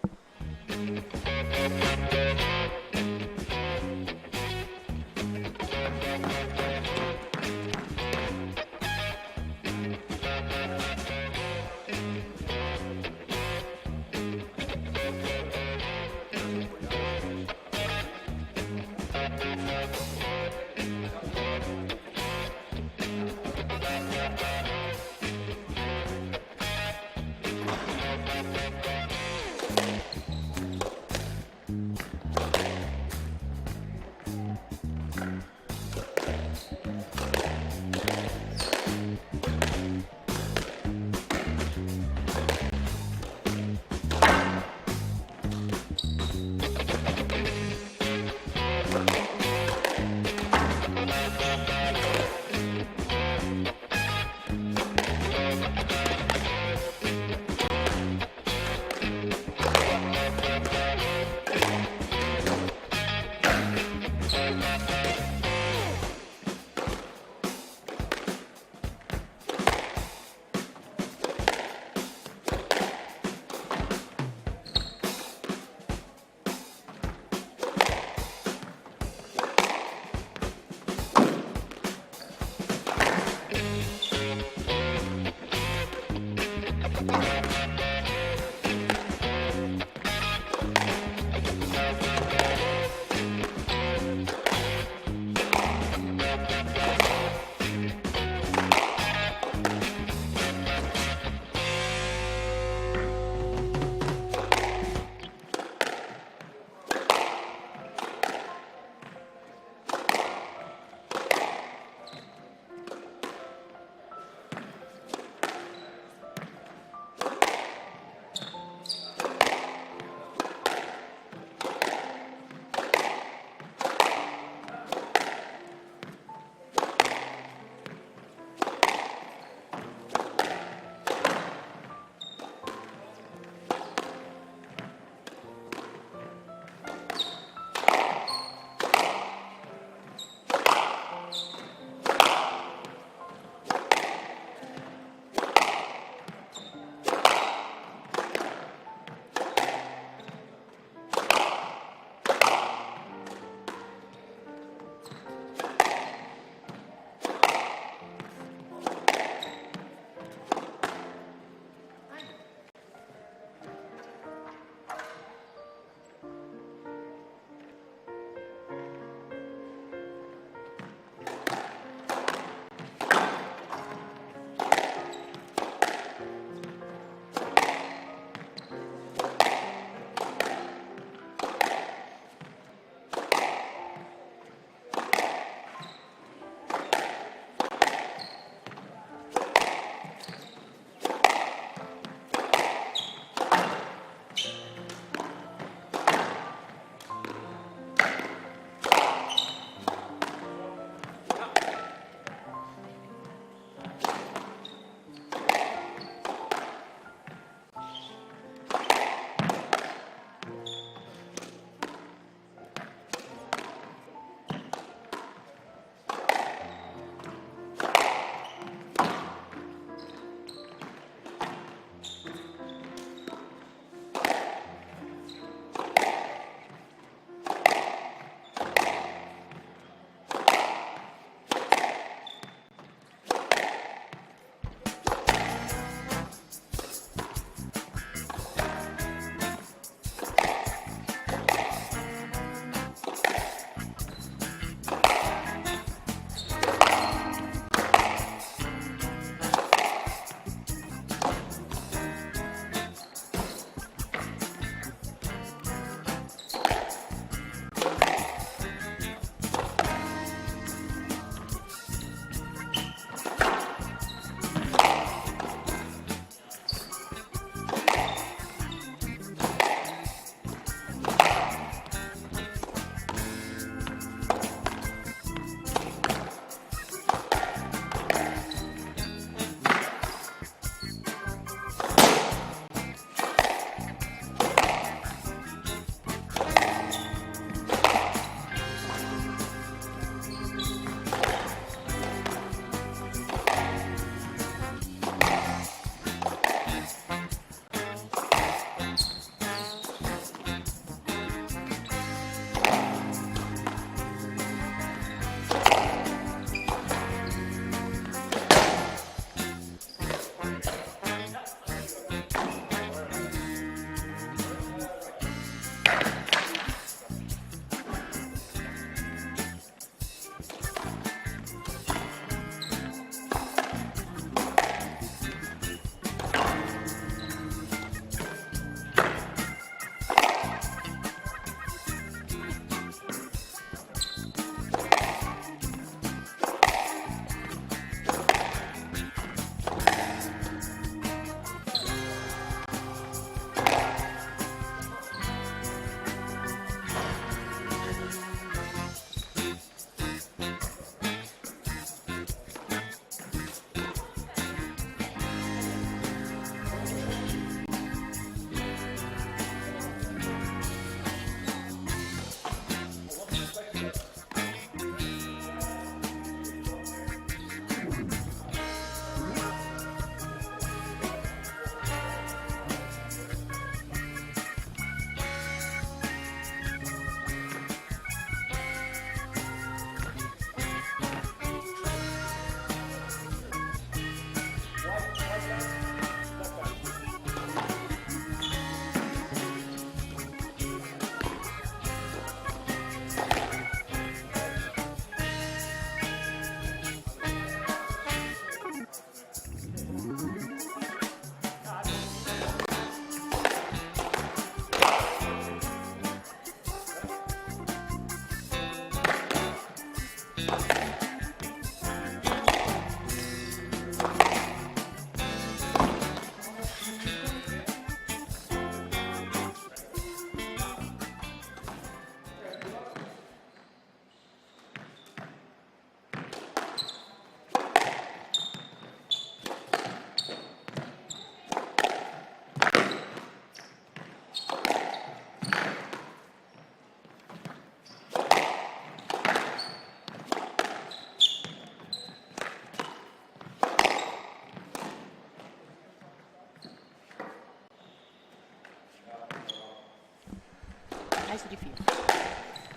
Nice to defeat.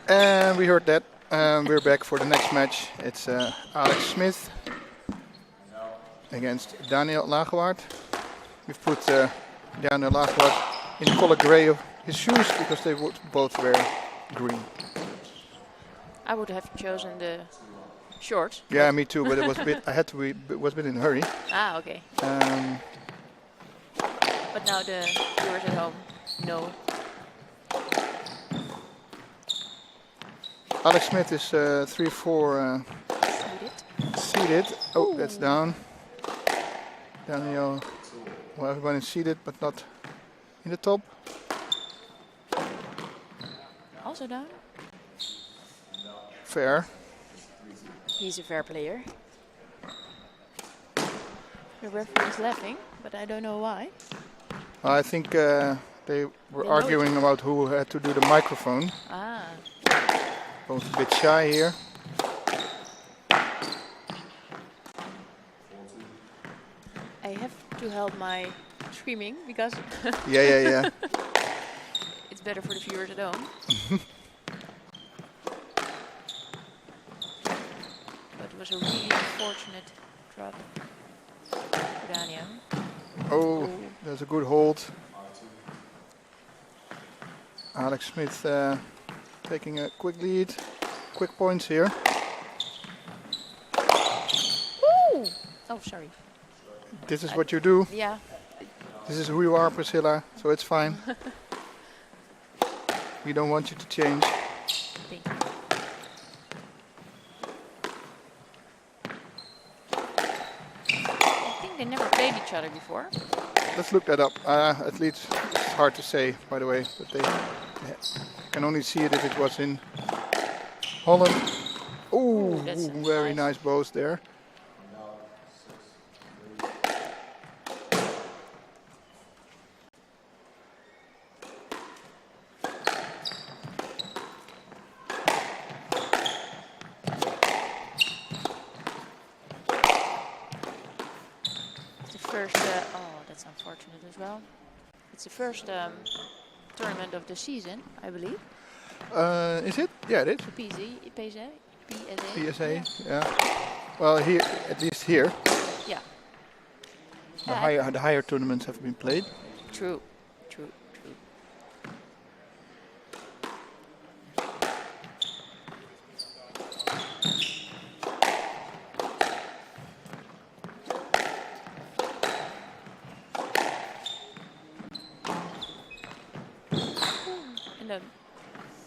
And we heard that. We're back for the next match. It's Alex Smith against Daniel Lagewaard. We've put Daniel Lagewaard in the color gray of his shoes because they would both wear green. I would have chosen the shorts. Yeah, me too. But it was a bit. I had to be. Was a bit in a hurry. Ah, okay. But now the viewers at home know. Alex Smith is 3-4 seated. Oh, that's down. Daniel, well, everyone is seated, but not in the top. Also down. Fair. He's a fair player. The referee is laughing, but I don't know why. I think they were arguing about who had to do the microphone. Ah. Both a bit shy here. I have to help my screaming because Yeah. it's better for the viewers at home. But it was a really unfortunate drop for Daniel. Oh, there's a good hold. Alex Smith taking a quick lead. Quick points here. Ooh! Oh, sorry. This is what you do. Yeah. This is who you are, Priscilla, so it's fine. We don't want you to change. Thank you. I think they never played each other before. Let's look that up. At least it's hard to say, by the way, but they can only see it if it was in Holland. Ooh, that's very nice bows there. That's unfortunate as well. It's the first tournament of the season, I believe. Is it? Yeah, it is. The PSA. PSA, yeah. Well, here, at least here, Yeah. the higher tournaments have been played. True.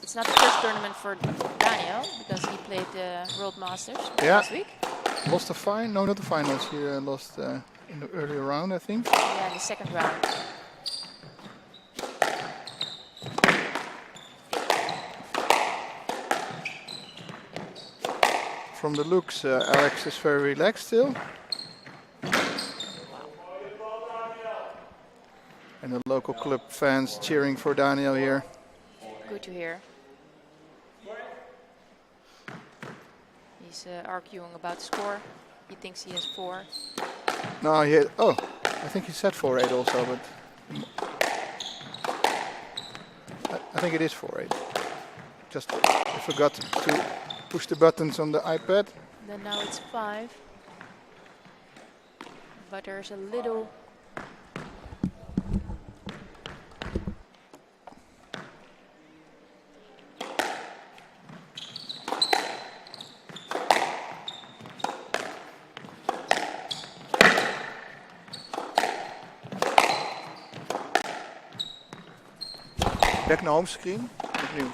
It's not the first tournament for Daniel because he played the World Masters last week. Lost the final? No, not the finals. He lost in the earlier round, I think. Yeah, in the second round. From the looks, Alex is very relaxed still. And the local club fans cheering for Daniel here. Good to hear. He's arguing about the score. He thinks he has 4. No, I think he said 4-8 also, but I think it is 4-8. Just I forgot to push the buttons on the iPad. Then now it's 5. But there's a little... Back naar homescreen. Opnieuw.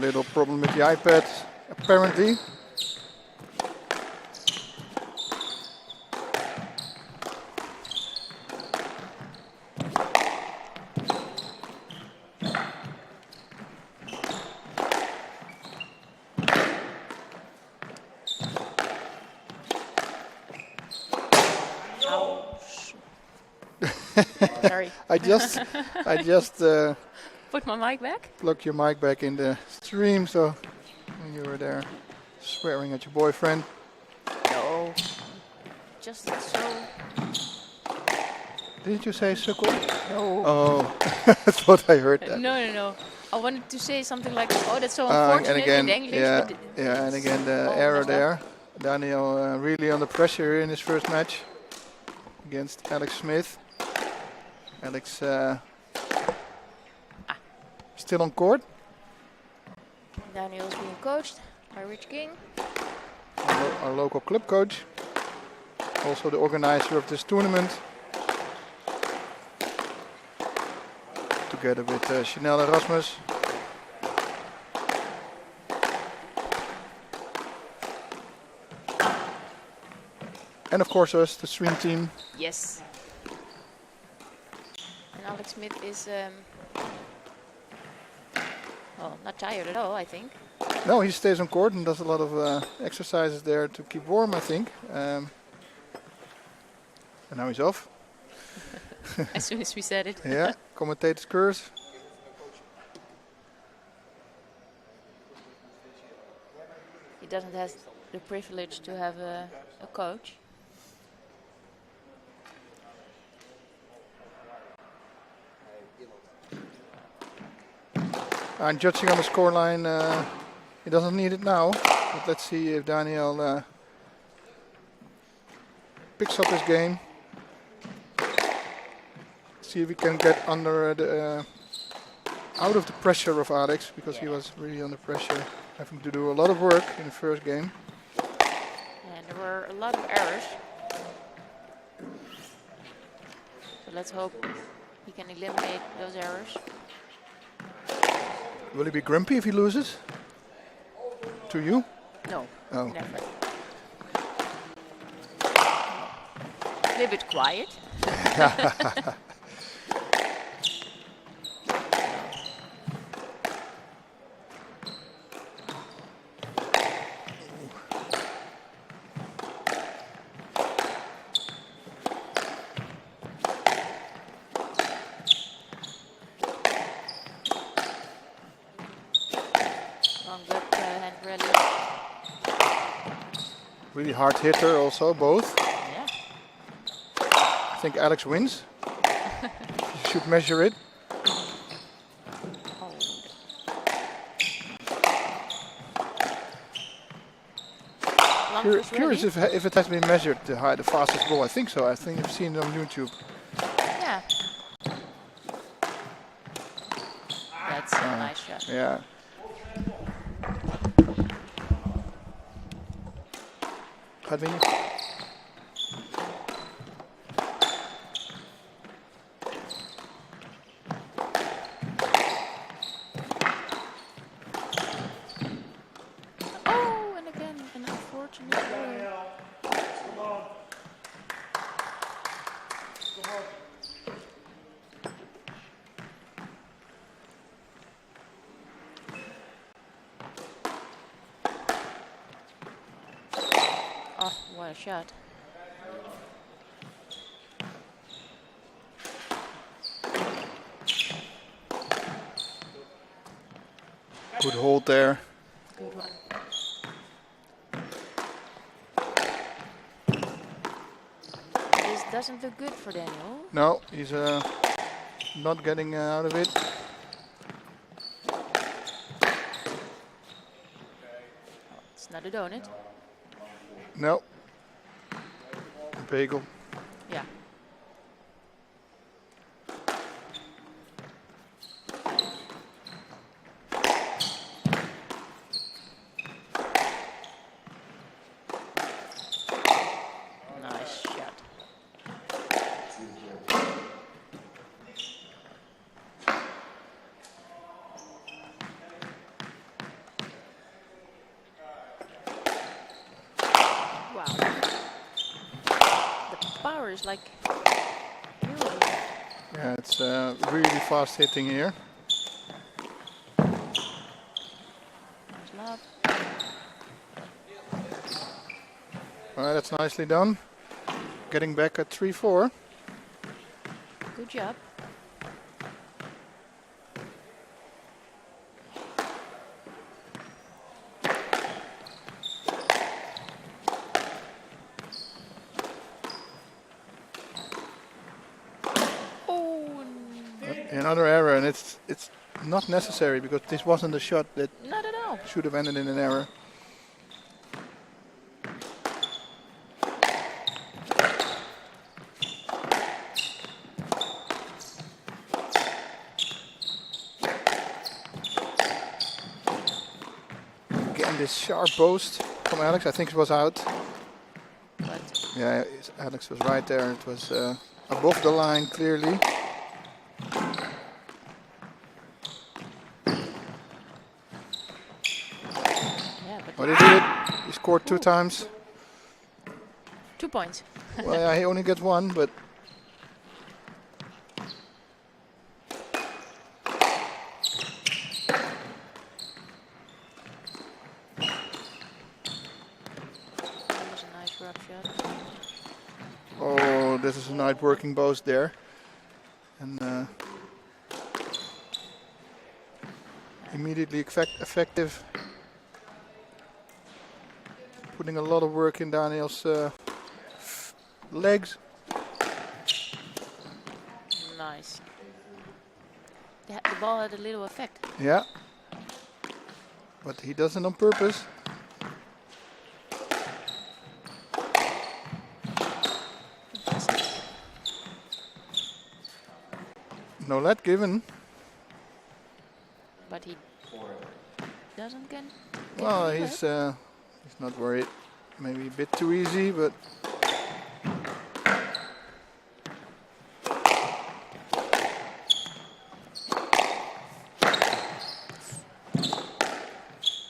Little problem with the iPad, apparently. Sorry. I just put my mic back. plugged your mic back in the stream, so when you were there Swearing at your boyfriend. No. Just so. Didn't you say suckle? No. Oh, I thought I heard that. No. I wanted to say something like, oh, that's so unfortunate And again, in English. yeah, but and it's again the all error messed up. there. Daniel really under pressure in his first match against Alex Smith. Alex still on court. Daniel's being coached by Rich King. Our local club coach. Also the organizer of this tournament. Together with Chanel Erasmus. And of course us, the swim team. Yes. And Alex Smith is, well, not tired at all, I think. No, he stays on court and does a lot of exercises there to keep warm, I think. And now he's off. As soon as we said it. Yeah, commentator's curse. He doesn't have the privilege to have a coach. And judging on the scoreline, he doesn't need it now. But let's see if Daniel picks up his game. See if we can get under out of the pressure of Alex, because he was really under pressure, having to do a lot of work in the first game. And there were a lot of errors. So let's hope he can eliminate those errors. Will he be grumpy if he loses? To you? No, Oh. never. A little bit quiet. Really hard hitter also, both. Yeah. I think Alex wins. You should measure it. Curious if it has been measured, the fastest ball. I think so. I think I've seen it on YouTube. Yeah. That's a nice shot. Yeah. Gaat winnen. Oh, and again, an unfortunate error. Oh, what a shot. Good hold there. Good one. This doesn't look good for Daniel. No, he's not getting out of it. It's not a donut. No. Bagel. Yeah. Nice shot. Wow. The power is like really. Yeah, it's really fast hitting here. Love. Alright, that's nicely done. Getting back at 3-4. Good job. Another error, and it's not necessary because this wasn't a shot that Not at all. should have ended in an error. Again, this sharp post from Alex. I think it was out. But Yeah, Alex was right there. It was above the line clearly. yeah, but But he did it. He scored 2 times. 2 points. Well, yeah, he only gets 1, but That was a nice rub shot. oh, this is a nice working post there. And immediately effective. Putting a lot of work in Daniel's legs. Nice. The ball had a little effect. Yeah. But he does it on purpose. No let given. But he doesn't get. Well, he's not worried. Maybe a bit too easy, but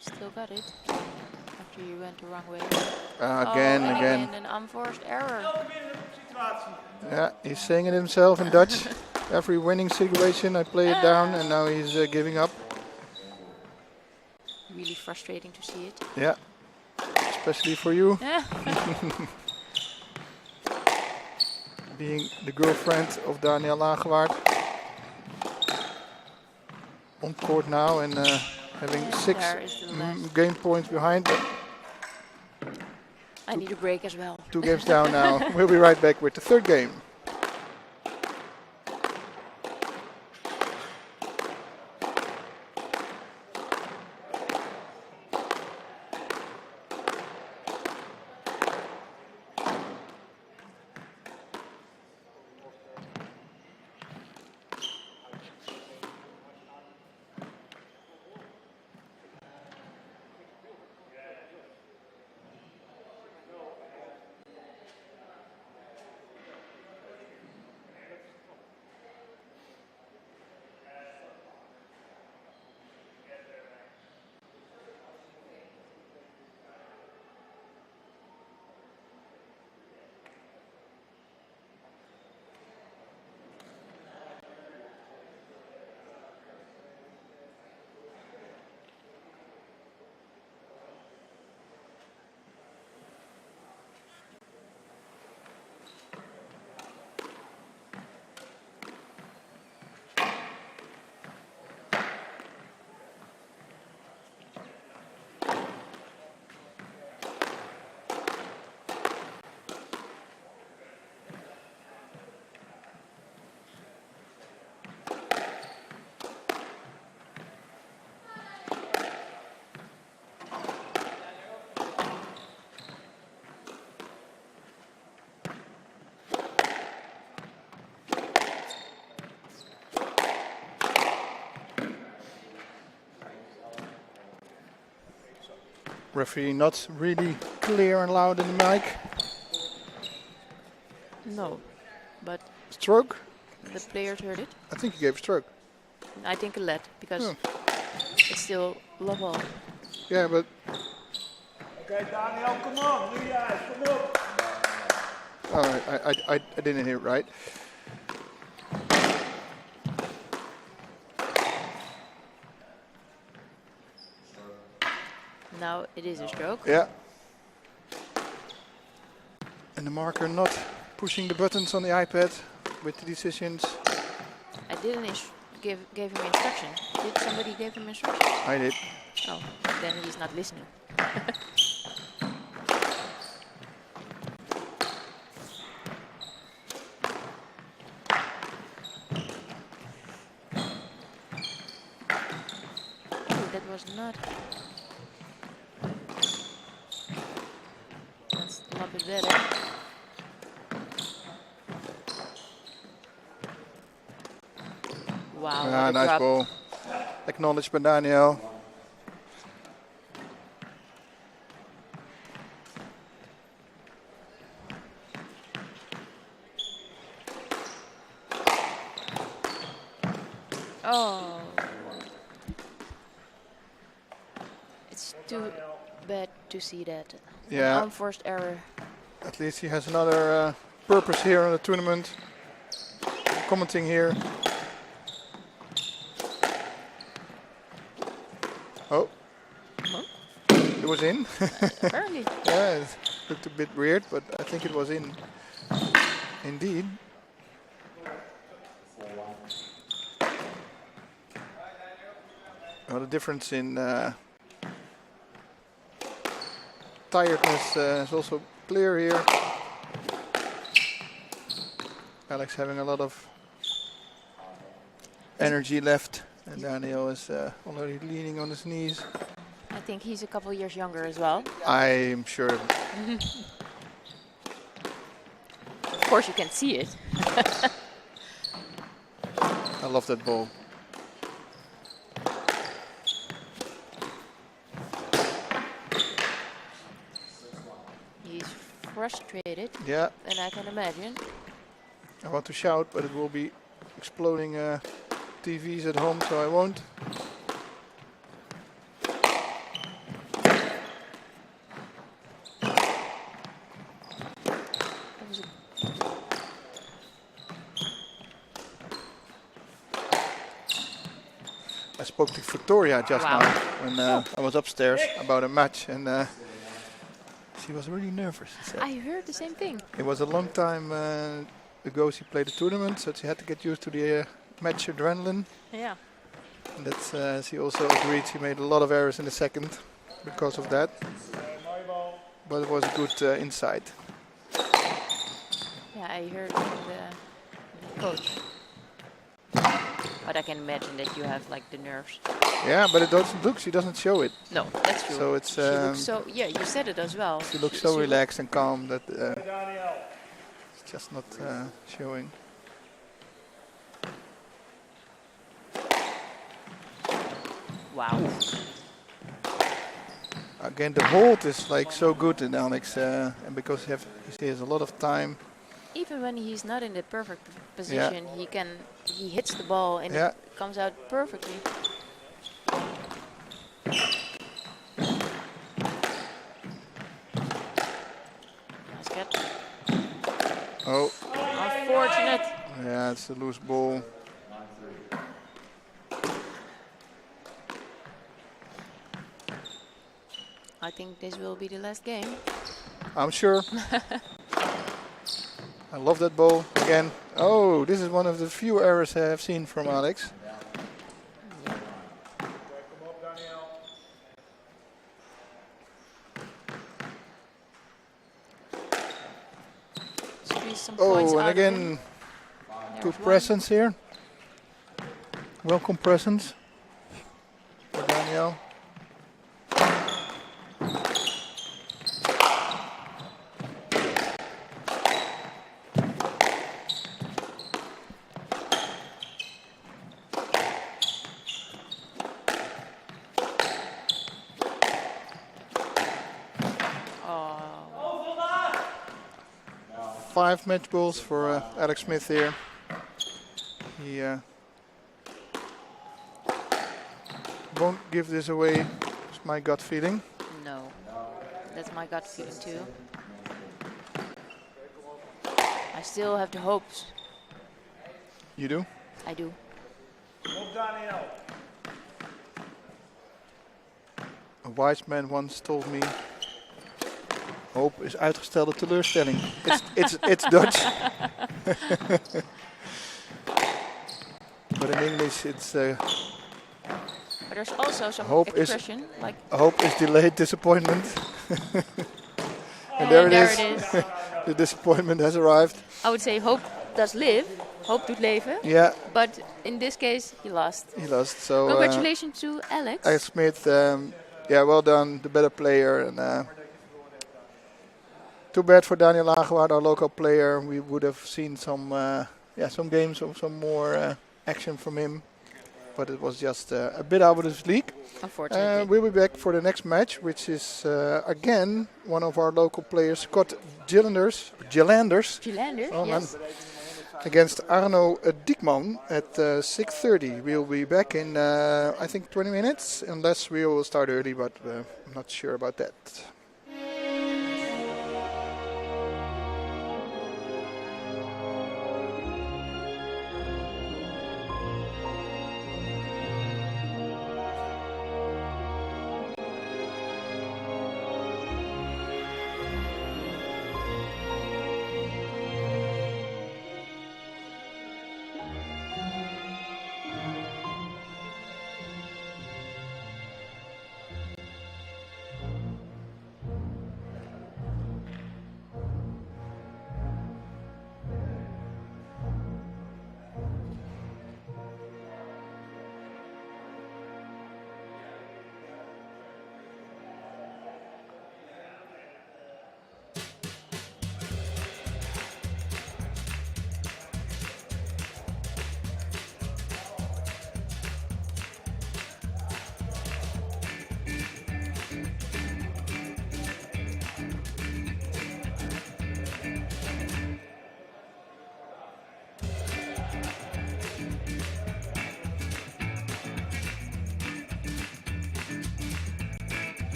Still got it. After you went the wrong way. again. And an unforced error. Yeah, he's saying it himself in Dutch. Every winning situation, I play it down, and now he's giving up. Really frustrating to see it. Yeah, especially for you, being the girlfriend of Daniel Lagewaard. On court now and having 6 There is the last. game points behind, but I need a break as well. 2 games down now. We'll be right back with the 3rd game. Referee not really clear and loud in the mic. No, but Stroke? the players heard it. I think he gave stroke. I think a let because it's still love ball. Yeah, but Oké, Daniel, kom op. Nu jij, kom op. oh, I didn't hear it right. Now it is a stroke. Yeah. And the marker not pushing the buttons on the iPad with the decisions. I didn't gave him instruction. Did somebody give him instruction? I did. Oh, then he's not listening. that was not. That's a lot bit better. Wow, what a Nice drop. ball. Acknowledged by Daniel. Oh. It's too bad to see that. Yeah. An unforced error. At least he has another purpose here on the tournament. Commenting here. Oh. It was in. Apparently. Yeah, it looked a bit weird, but I think it was in. Indeed. Well, the difference in tiredness is also clear here. Alex having a lot of energy left, and Daniel is already leaning on his knees. I think he's a couple years younger as well. I'm sure. Of course, you can see it. I love that ball. He's frustrated, Yeah, and I can imagine. I want to shout, but it will be exploding TVs at home, so I won't. That was a I spoke to Victoria just Wow. now when I was upstairs about a match, and she was really nervous. She said. I heard the same thing. It was a long time ago she played the tournament, so she had to get used to the match adrenaline. Yeah. And that's, she also agreed she made a lot of errors in the second because of that. But it was a good insight. Yeah, I heard from the coach. But I can imagine that you have like the nerves. Yeah, but it doesn't look, she doesn't show it. No, that's true. So it's, she looks so. Yeah, you said it as well. she looks so she relaxed and calm that it's just not showing. Wow. Again, the hold is like so good in Alex, and because he has a lot of time. Even when he's not in the perfect position, he hits the ball and it comes out perfectly. Nice catch. Oh, Unfortunate. yeah, it's a loose ball. I think this will be the last game. I'm sure. I love that ball again. Oh, this is one of the few errors I have seen from Alex. Squeeze some points Oh, and out of him. again, There's good one. presence here. Welcome presence for Daniel. Oh, 5 match balls for Alex Smith here. He won't give this away, it's my gut feeling. no. That's my gut feeling too. I still have the hopes. You do? I do. A wise man once told me, hoop is uitgestelde teleurstelling. It's Dutch. But in English it's But there's also some Hope is- expression like. hope is delayed disappointment. And And there it there is. it is. The disappointment has arrived. I would say hope does live, hoop doet leven. Yeah, But in this case, he lost. he lost. So Congratulations to Alex. Alex Smith, yeah, well done, the better player. And too bad for Daniel Lagerwaard, our local player. We would have seen some games of some more action from him, but it was just a bit out of his league. Unfortunately. We'll be back for the next match, which is again one of our local players, Scott Gillanders, Philander, oh, yes. man, against Arno Diekman at 6:30. We'll be back in I think 20 minutes, unless we will start early, but I'm not sure about that.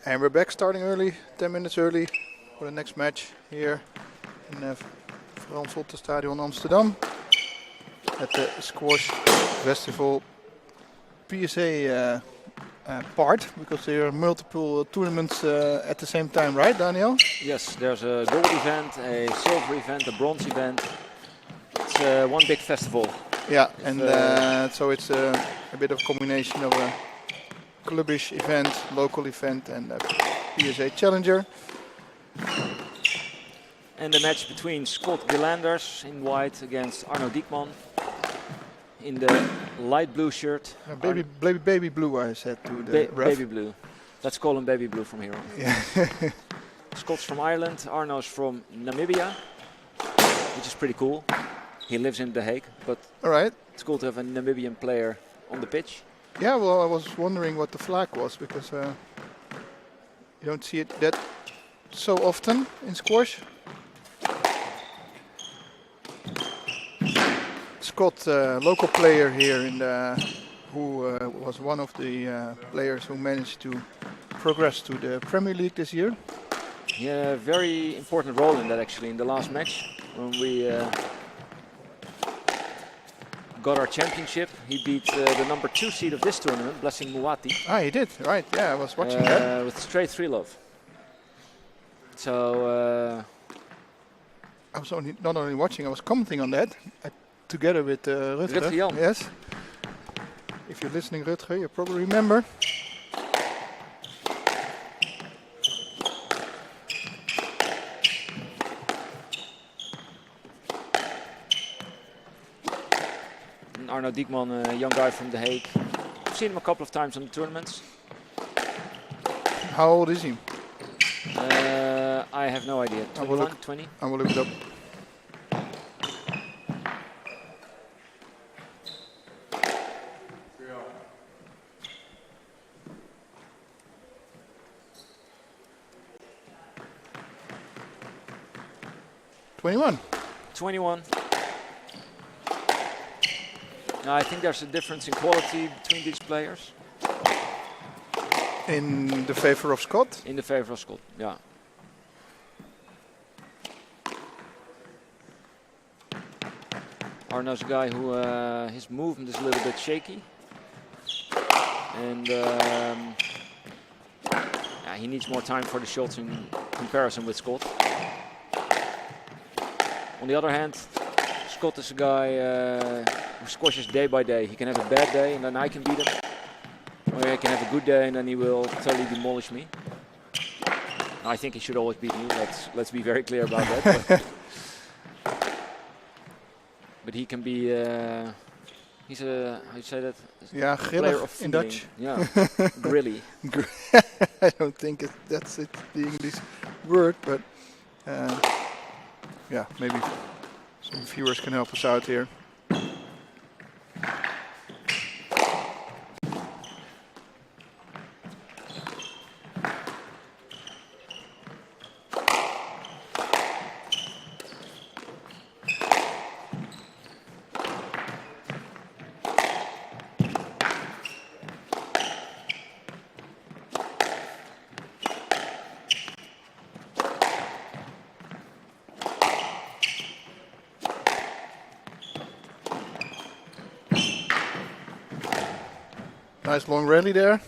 And we're back starting early, 10 minutes early for the next match here in Frans Holte Stadion Amsterdam at the Squash Festival PSA part, because there are multiple tournaments at the same time, right, Daniel? Yes, there's a gold event, a silver event, a bronze event. It's one big festival. Yeah, and so it's a bit of a combination of a clubbish event, local event, and a PSA Challenger. And the match between Scott Gillanders in white against Arno Diekman in the light blue shirt. Baby blue, I said to the ref. Baby blue. Let's call him baby blue from here on. Yeah. Scott's from Ireland, Arno's from Namibia, which is pretty cool. He lives in The Hague, but All right. it's cool to have a Namibian player on the pitch. Yeah, well, I was wondering what the flag was, because you don't see it that so often in squash. Scott, local player here in who was one of the players who managed to progress to the Premier League this year. Yeah, very important role in that actually. In the last match, when we got our championship, he beat the number 2 seed of this tournament, Blessing Muwati. Ah, he did, right? Yeah, I was watching that. With straight 3-love. So I was not only watching, I was commenting on that together with Rutger. Rutger Jan. Yes. If you're listening, Rutger, you probably remember. and Arno Diekman, a young guy from The Hague. I've seen him a couple of times on the tournaments. How old is he? I have no idea. I will 21, 20? I will look it up. '21. 21. Now, I think there's a difference in quality between these players. In the favor of Scott? In the favor of Scott, yeah. Arno's a guy who his movement is a little bit shaky, and yeah, he needs more time for the shots in comparison with Scott. On the other hand, Scott is a guy who squashes day by day. He can have a bad day and then I can beat him, or he can have a good day and then he will totally demolish me. I think he should always beat me. Let's be very clear about that. But he can be, he's a, how you say that? Yeah, Player grillig of in feeling. Dutch. Yeah, grilly. I don't think that's it, the English word, but yeah, maybe some viewers can help us out here. Nice long rally there.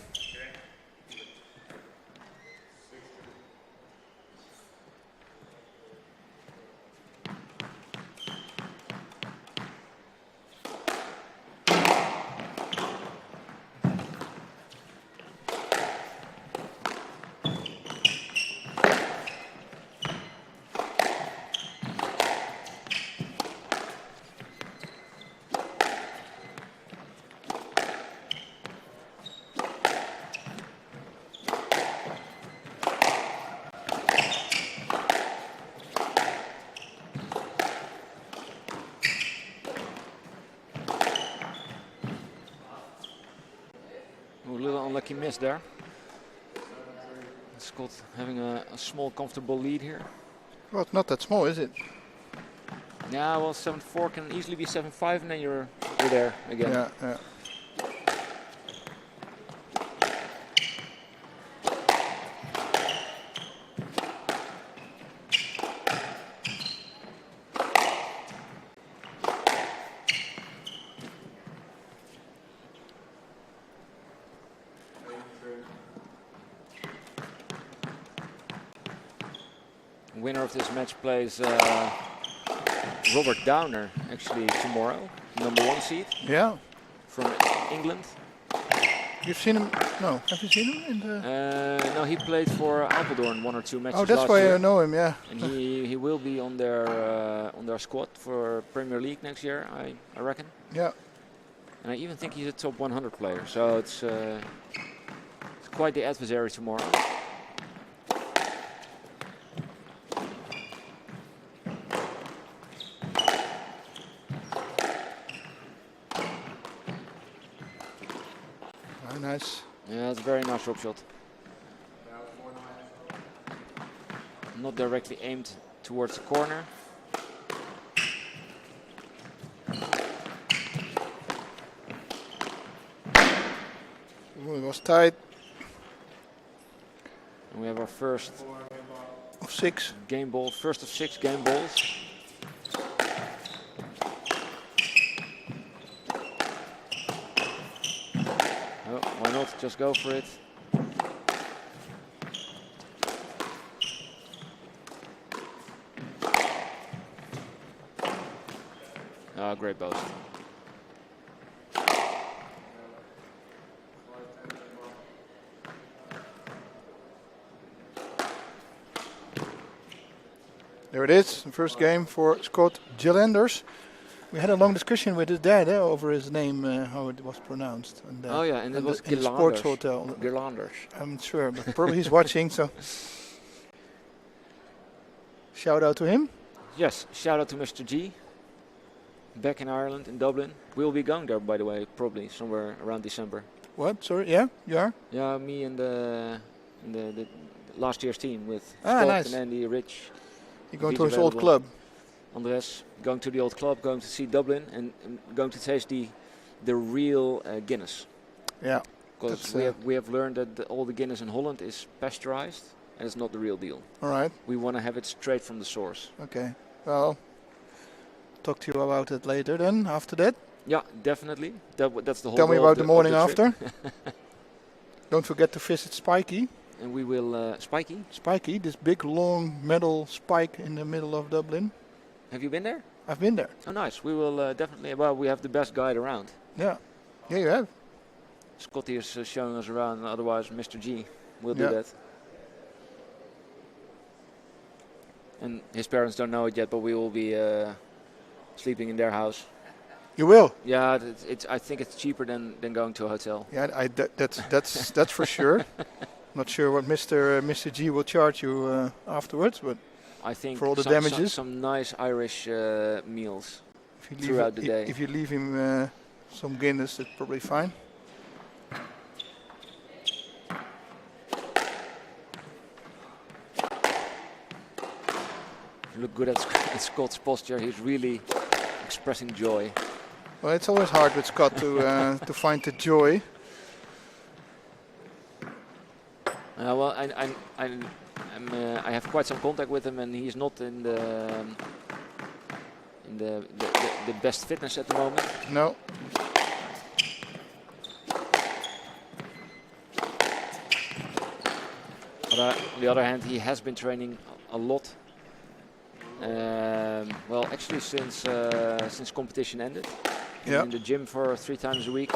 Unlucky miss there. Scott having a small comfortable lead here. Well, it's not that small, is it? Yeah, well, 7-4 can easily be 7-5 and then you're there again. Yeah, yeah. winner of this match plays Robert Downer actually tomorrow, number 1 seed Yeah. from England. You've seen him? No. Have you seen him in the? No, he played for Apeldoorn 1 or 2 matches Oh, that's last why year. I know him. Yeah. And he will be on their squad for Premier League next year, I reckon. Yeah. And I even think he's a top 100 player. So it's quite the adversary tomorrow. Very nice. Yeah, it's a very nice drop shot. Not directly aimed towards the corner. Ooh, it was tight. And we have our first Of 6. game ball, first of 6 game balls. Oh, why not? Just go for it. Ah, great boast. There it is, the first game for Scott Gillanders. We had a long discussion with his dad over his name, how it was pronounced. And, Oh yeah, and it was in the sports Gillanders. hotel. Gillanders. I'm sure, but probably he's watching, so shout out to him. Yes, shout out to Mr. G. Back in Ireland, in Dublin. We'll be going there, by the way, probably somewhere around December. What? Sorry, yeah, you are? Yeah, me and the last year's team with Ah, Scott nice. and Andy, Rich, You're going He's to his old available. club. Andres. Going to the old club, going to see Dublin, and going to taste the real Guinness. Yeah, Because That's, we have learned that all the Guinness in Holland is pasteurized, and it's not the real deal. all right, We want to have it straight from the source. okay. Well, talk to you about it later then, after that. Yeah, definitely. That's the whole. Tell me goal of about the morning of the trip. after. Don't forget to visit Spiky. And we will Spiky. Spiky, this big long metal spike in the middle of Dublin. Have you been there? I've been there. Oh, nice. We will definitely. Well, we have the best guide around. Yeah, yeah, you have. Scotty is showing us around. Otherwise, Mr. G will do Yeah. that. And his parents don't know it yet, but we will be sleeping in their house. You will. Yeah, it's. I think it's cheaper than going to a hotel. Yeah, that's for sure. Not sure what Mr. G will charge you afterwards, but I think For all the some damages? some nice Irish meals. if you Throughout the leave, day. if you leave him some Guinness, it's probably fine. Look good at Scott's posture. He's really expressing joy. Well, it's always hard with Scott to find the joy. Well, I have quite some contact with him, and he's not in the best fitness at the moment. No. But on the other hand, he has been training a lot. Well, actually, since competition ended, Yeah. in the gym for 3 times a week.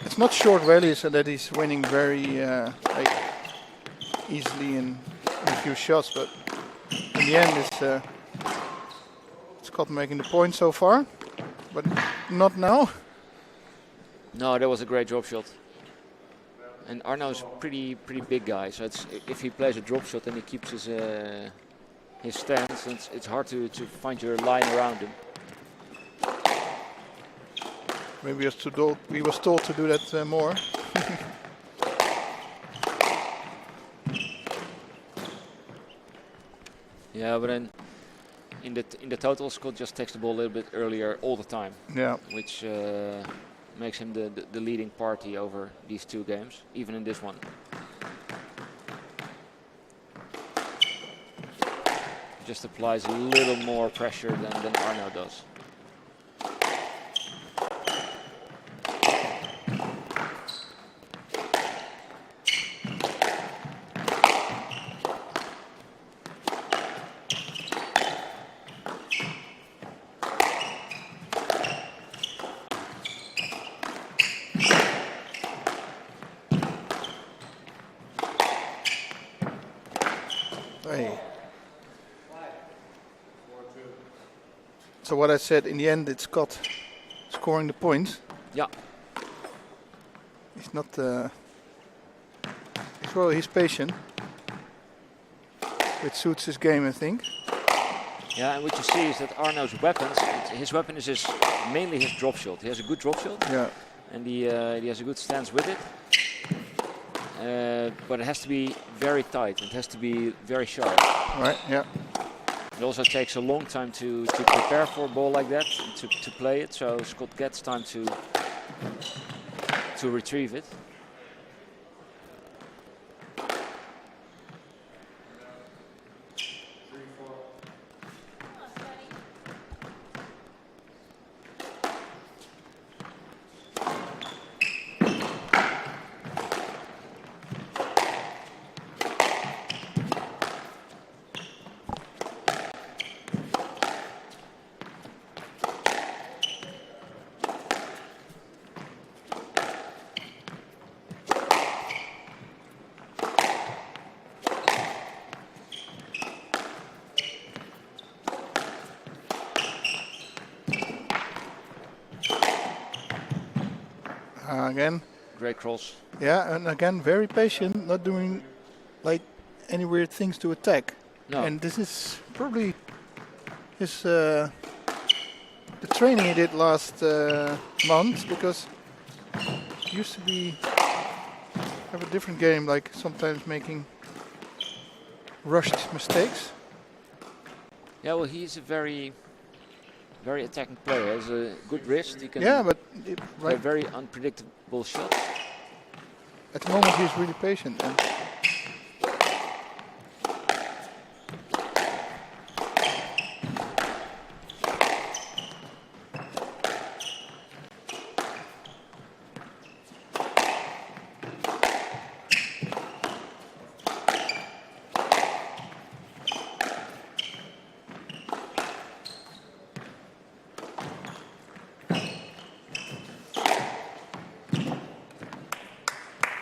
It's not short rallies so that he's winning very like easily in a few shots, but in the end it's Scott making the point so far, but not now. No, that was a great drop shot. And Arno's a pretty big guy, so if he plays a drop shot and he keeps his stance, it's hard to find your line around him. Maybe we was told to do that more. Yeah, but then in the total, Scott just takes the ball a little bit earlier all the time. Yeah. Which makes him the leading party over these two games, even in this one. Just applies a little more pressure than Arno does. Hey. So what I said, in the end, it's Scott scoring the points. Yeah. He's not. He's patient. It suits his game, I think. Yeah, and what you see is that Arno's weapons, his weapon is mainly his drop shot. He has a good drop shot. Yeah. And he has a good stance with it. But it has to be very tight. It has to be very sharp. Right. Yeah. It also takes a long time to prepare for a ball like that, to play it. So Scott gets time to retrieve it. Again. Great cross. Yeah, and again, very patient, not doing like any weird things to attack. No. And this is probably his the training he did last month, because he used to have a different game, like sometimes making rushed mistakes. Yeah, well, he's a very attacking player. He has a good wrist. He can Yeah, but play very unpredictable shots. at the moment he's really patient. And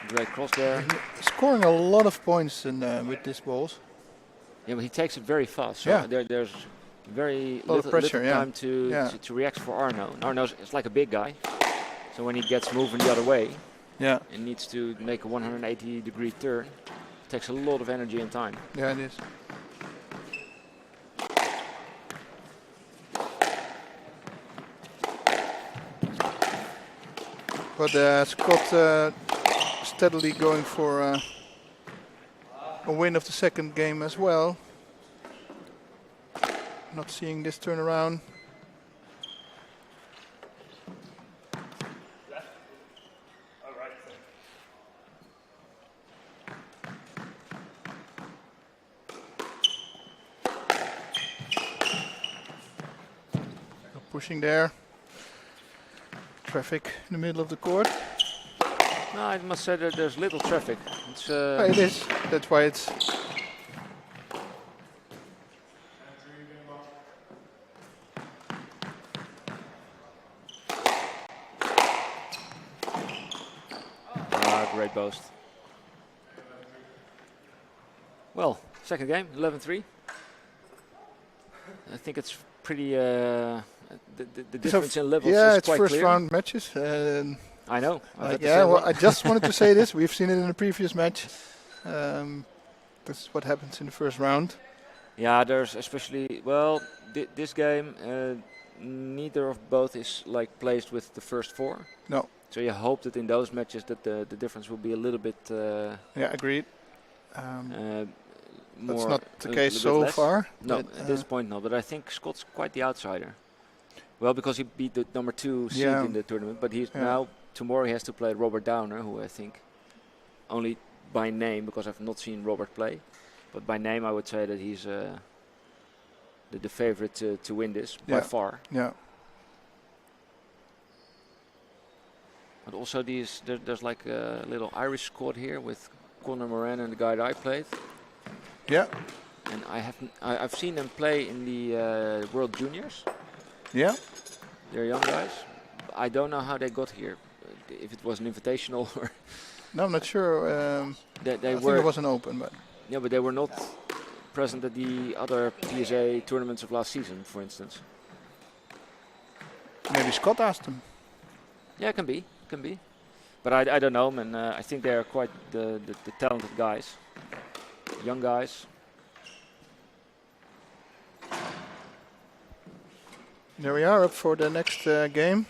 Great cross there. scoring a lot of points with these balls. Yeah, but he takes it very fast. So Yeah. there's very Lot of pressure, little yeah. time Yeah. to react for Arno. Arno's is like a big guy. So when he gets moving the other way Yeah, and needs to make a 180-degree turn, it takes a lot of energy and time. yeah, it is. But Scott steadily going for a win of the second game as well. Not seeing this turnaround. Pushing there. Traffic in the middle of the court. No, I must say that there's little traffic. It's It is. That's why it's. great boast. Well, second game, 11-3. I think it's pretty. The difference in levels yeah, is it's quite first clear. round matches. I know. Yeah, well, I just wanted to say this. We've seen it in the previous match. This is what happens in the first round. Yeah, there's especially, well, this game, neither of both is like placed with the first 4. No. So you hope that in those matches that the difference will be a little bit Yeah, agreed. more. That's not the a case little bit so less. far. No, but, at this point no. But I think Scott's quite the outsider. Well, because he beat the number 2 seed Yeah. in the tournament, but he's Yeah. now tomorrow he has to play Robert Downer, who I think only by name, because I've not seen Robert play, but by name I would say that he's the favorite to win this by Yeah. far. Yeah. But also there's like a little Irish squad here with Conor Moran and the guy that I played, Yeah. and I've seen them play in the World Juniors. Yeah. They're young guys. I don't know how they got here. If it was an invitational or No, I'm not sure. they I think were. it was an open, but Yeah, but they were not present at the other PSA tournaments of last season, for instance. maybe Scott asked him. Yeah, can be. But I don't know, and I think they are quite the talented guys, young guys. There we are, up for the next game.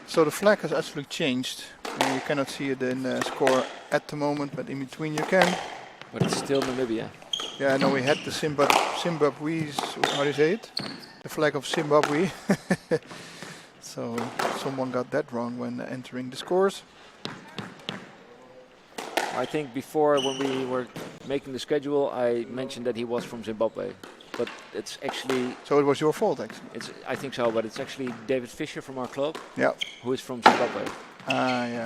So the flag has actually changed. You cannot see it in the score at the moment, but in between you can. But it's still Namibia. Yeah, I know we had the Zimbabwe's, how do you say it? The flag of Zimbabwe. So someone got that wrong when entering the scores. I think before, when we were making the schedule, I mentioned that he was from Zimbabwe. But it's actually, So it was your fault, actually. I think so, but it's actually David Fisher from our club, Yeah. who is from Zimbabwe. Yeah.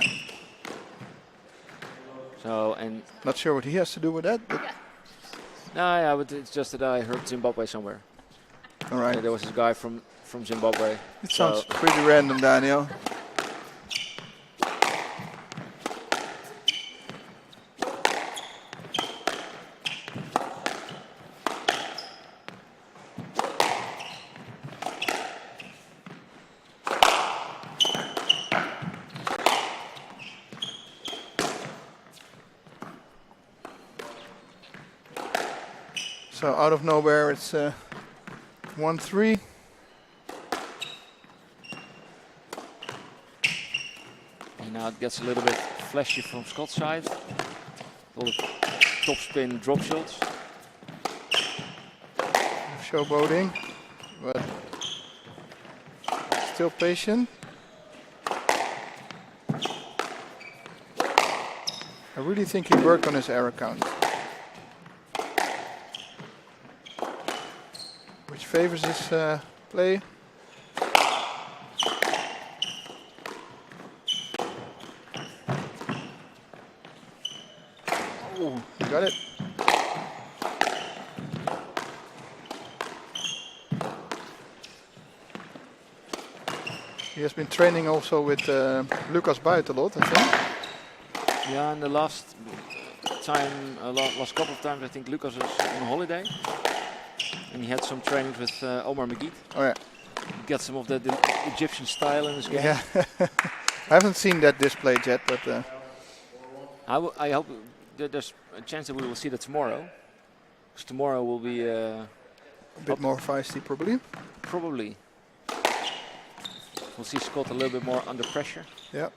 So, and Not sure what he has to do with that, but yeah, but it's just that I heard Zimbabwe somewhere. all right. There was this guy from Zimbabwe. It So- sounds pretty random, Daniel. So out of nowhere, it's 1-3. And now it gets a little bit flashy from Scott's side. All the top spin drop shots. Showboating, but still patient. I really think he worked on his error count, which favors his play. Oh, he got it. He has been training also with Lucas Buit a lot, I think. Yeah, and the last time, last couple of times, I think Lucas was on holiday. And he had some trainings with Omar Magid. Oh yeah. Get some of the Egyptian style in his game. Yeah. I haven't seen that displayed yet, but I hope that there's a chance that we will see that tomorrow. Because tomorrow will be a bit more feisty probably. probably. We'll see Scott a little bit more under pressure. Yeah.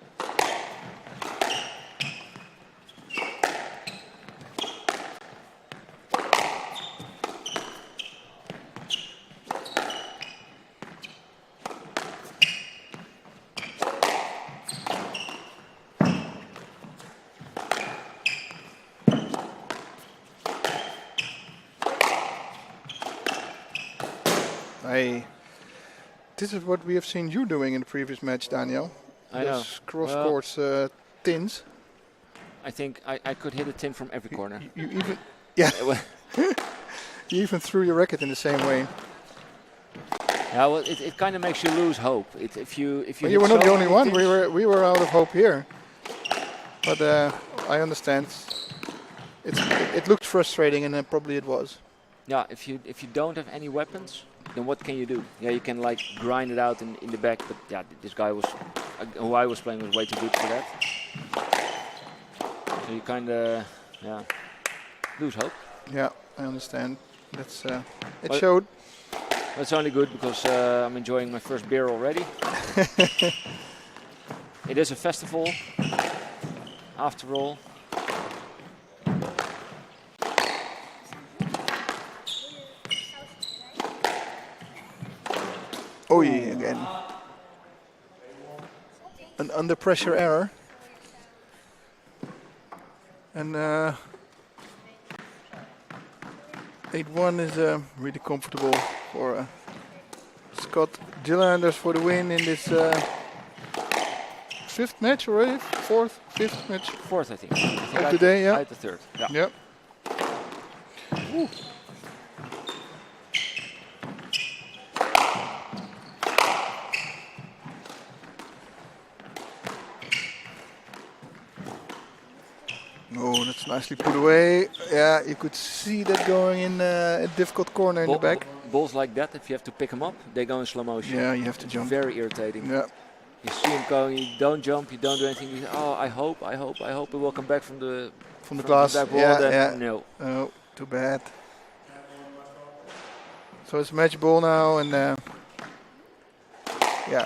This is what we have seen you doing in the previous match, Daniel. I know. Those cross Well, courts tins. I think I could hit a tin from every corner. You even, yeah, you even threw your racket in the same way. Yeah, well, it kind of makes you lose hope. If you Well, hit you were not so the only many one. tins- We were out of hope here. But I understand. It looked frustrating, and probably it was. yeah, if you don't have any weapons, then what can you do? Yeah, you can like grind it out in the back, but yeah, this guy was who I was playing was way too good for that. So you kind of lose hope. Yeah, I understand. That's it Well, showed. That's only good because I'm enjoying my first beer already. It is a festival, after all. Oh yeah, again. An under pressure error. And 8-1 is really comfortable for Scott Gillanders for the win in this fifth match already? Fourth, fifth match? Fourth, I think. Of today, yeah. I had the third. Yeah. Yep. Ooh. Oh, that's nicely put away. Yeah, you could see that going in a difficult corner in the back. Balls like that, if you have to pick them up, they go in slow motion. Yeah, you have to jump. Very irritating. Yeah. You see him going, you don't jump, you don't do anything. You say, oh, I hope it will come back from the glass. back wall. Yeah, Then yeah. no. Oh, too bad. So it's match ball now, and yeah.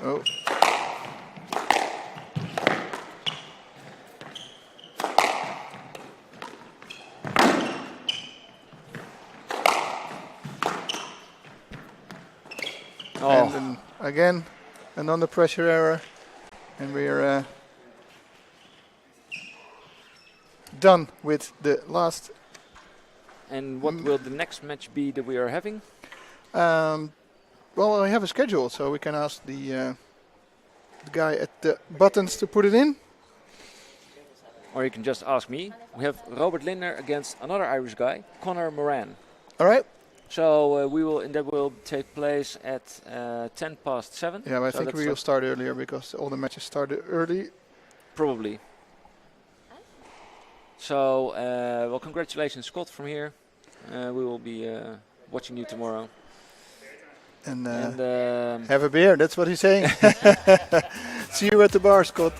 Oh. Oh. And then again, an under pressure error, and we're done with the last. And what will the next match be that we are having? Well, I have a schedule, so we can ask the guy at the buttons to put it in. Or you can just ask me. We have Robert Linder against another Irish guy, Conor Moran. All right. So that will take place at 7:10. Yeah, but I So think that's we will start earlier because all the matches started early. probably. So, well, congratulations, Scott, from here. We will be watching you tomorrow. And And have a beer, that's what he's saying. See you at the bar, Scott.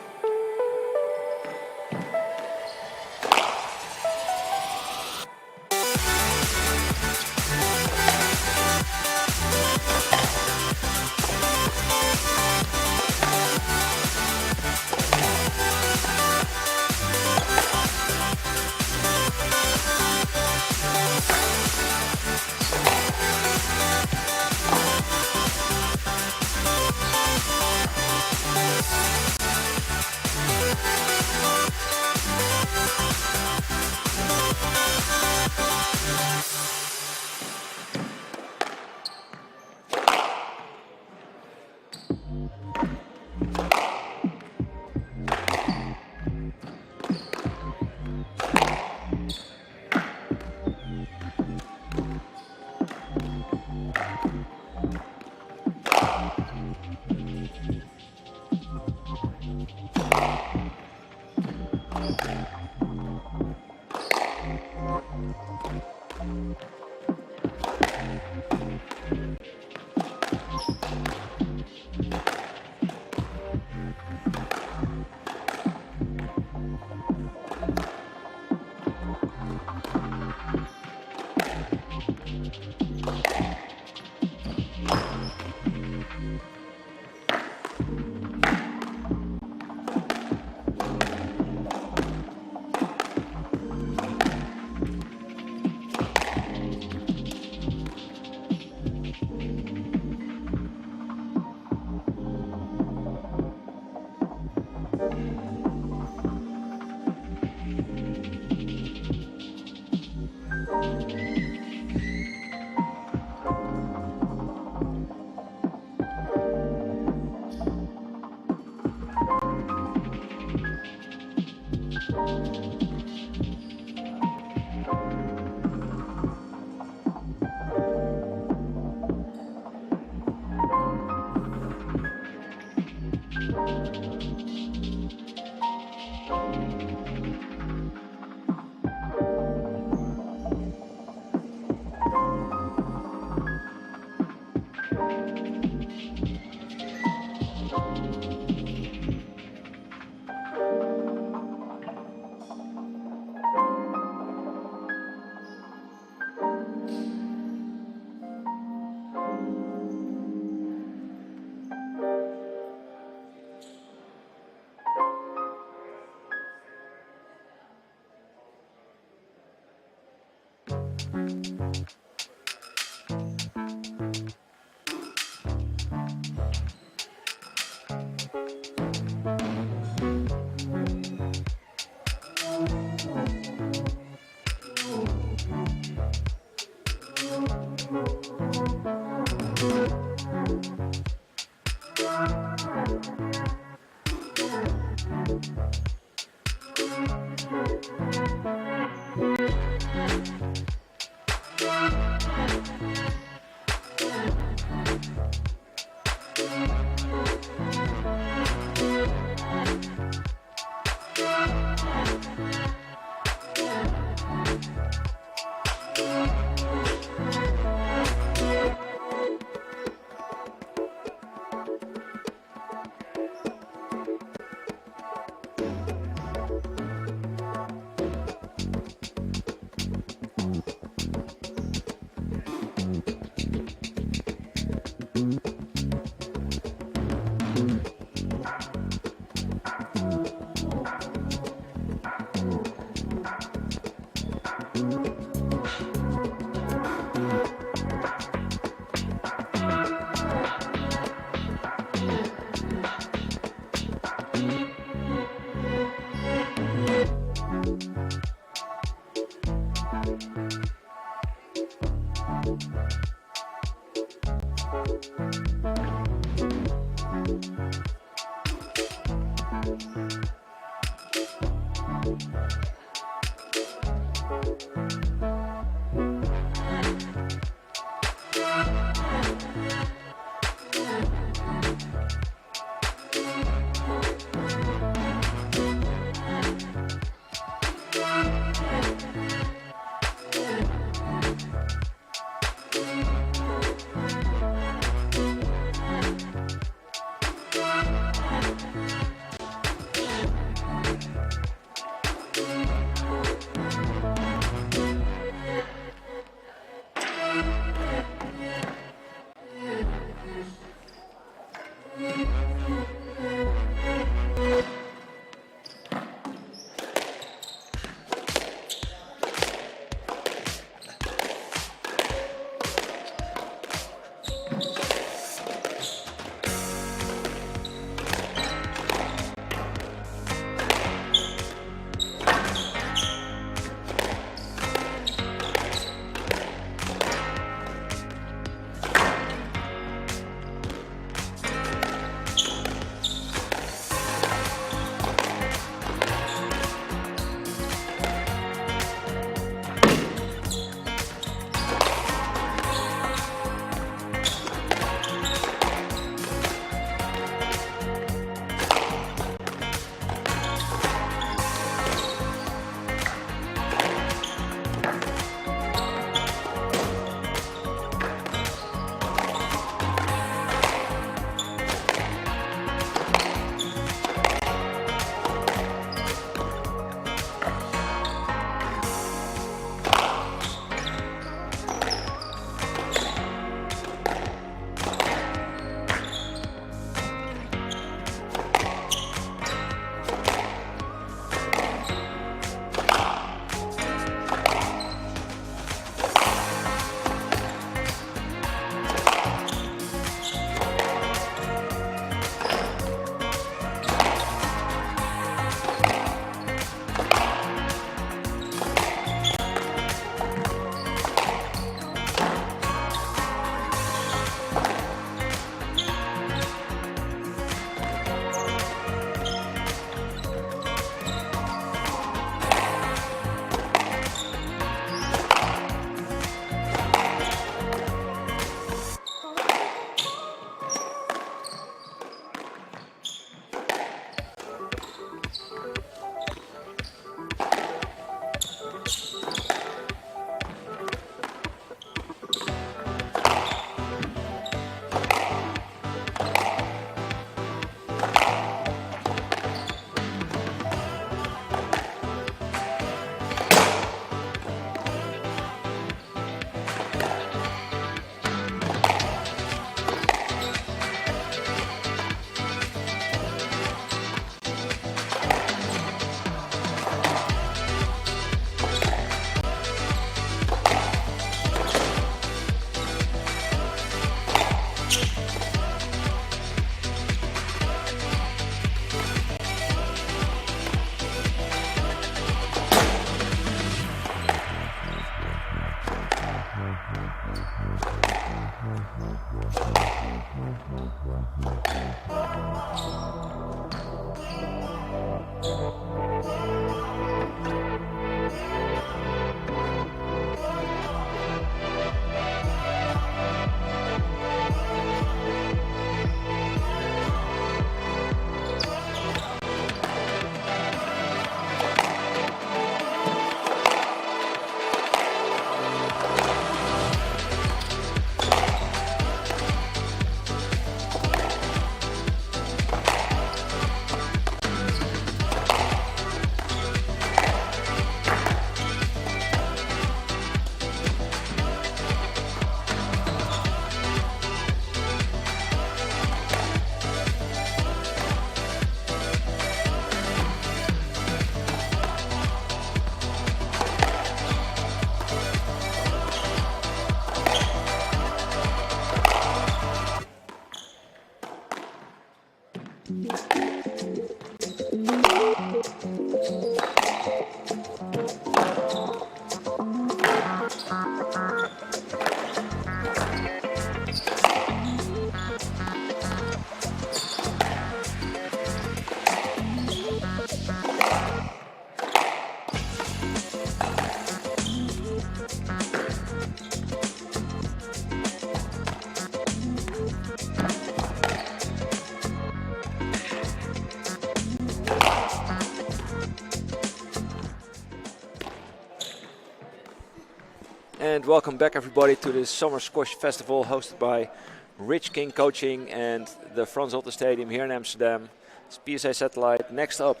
And welcome back, everybody, to this Summer Squash Festival hosted by Rich King Coaching and the Frans Holte Stadium here in Amsterdam. It's PSA Satellite. Next up,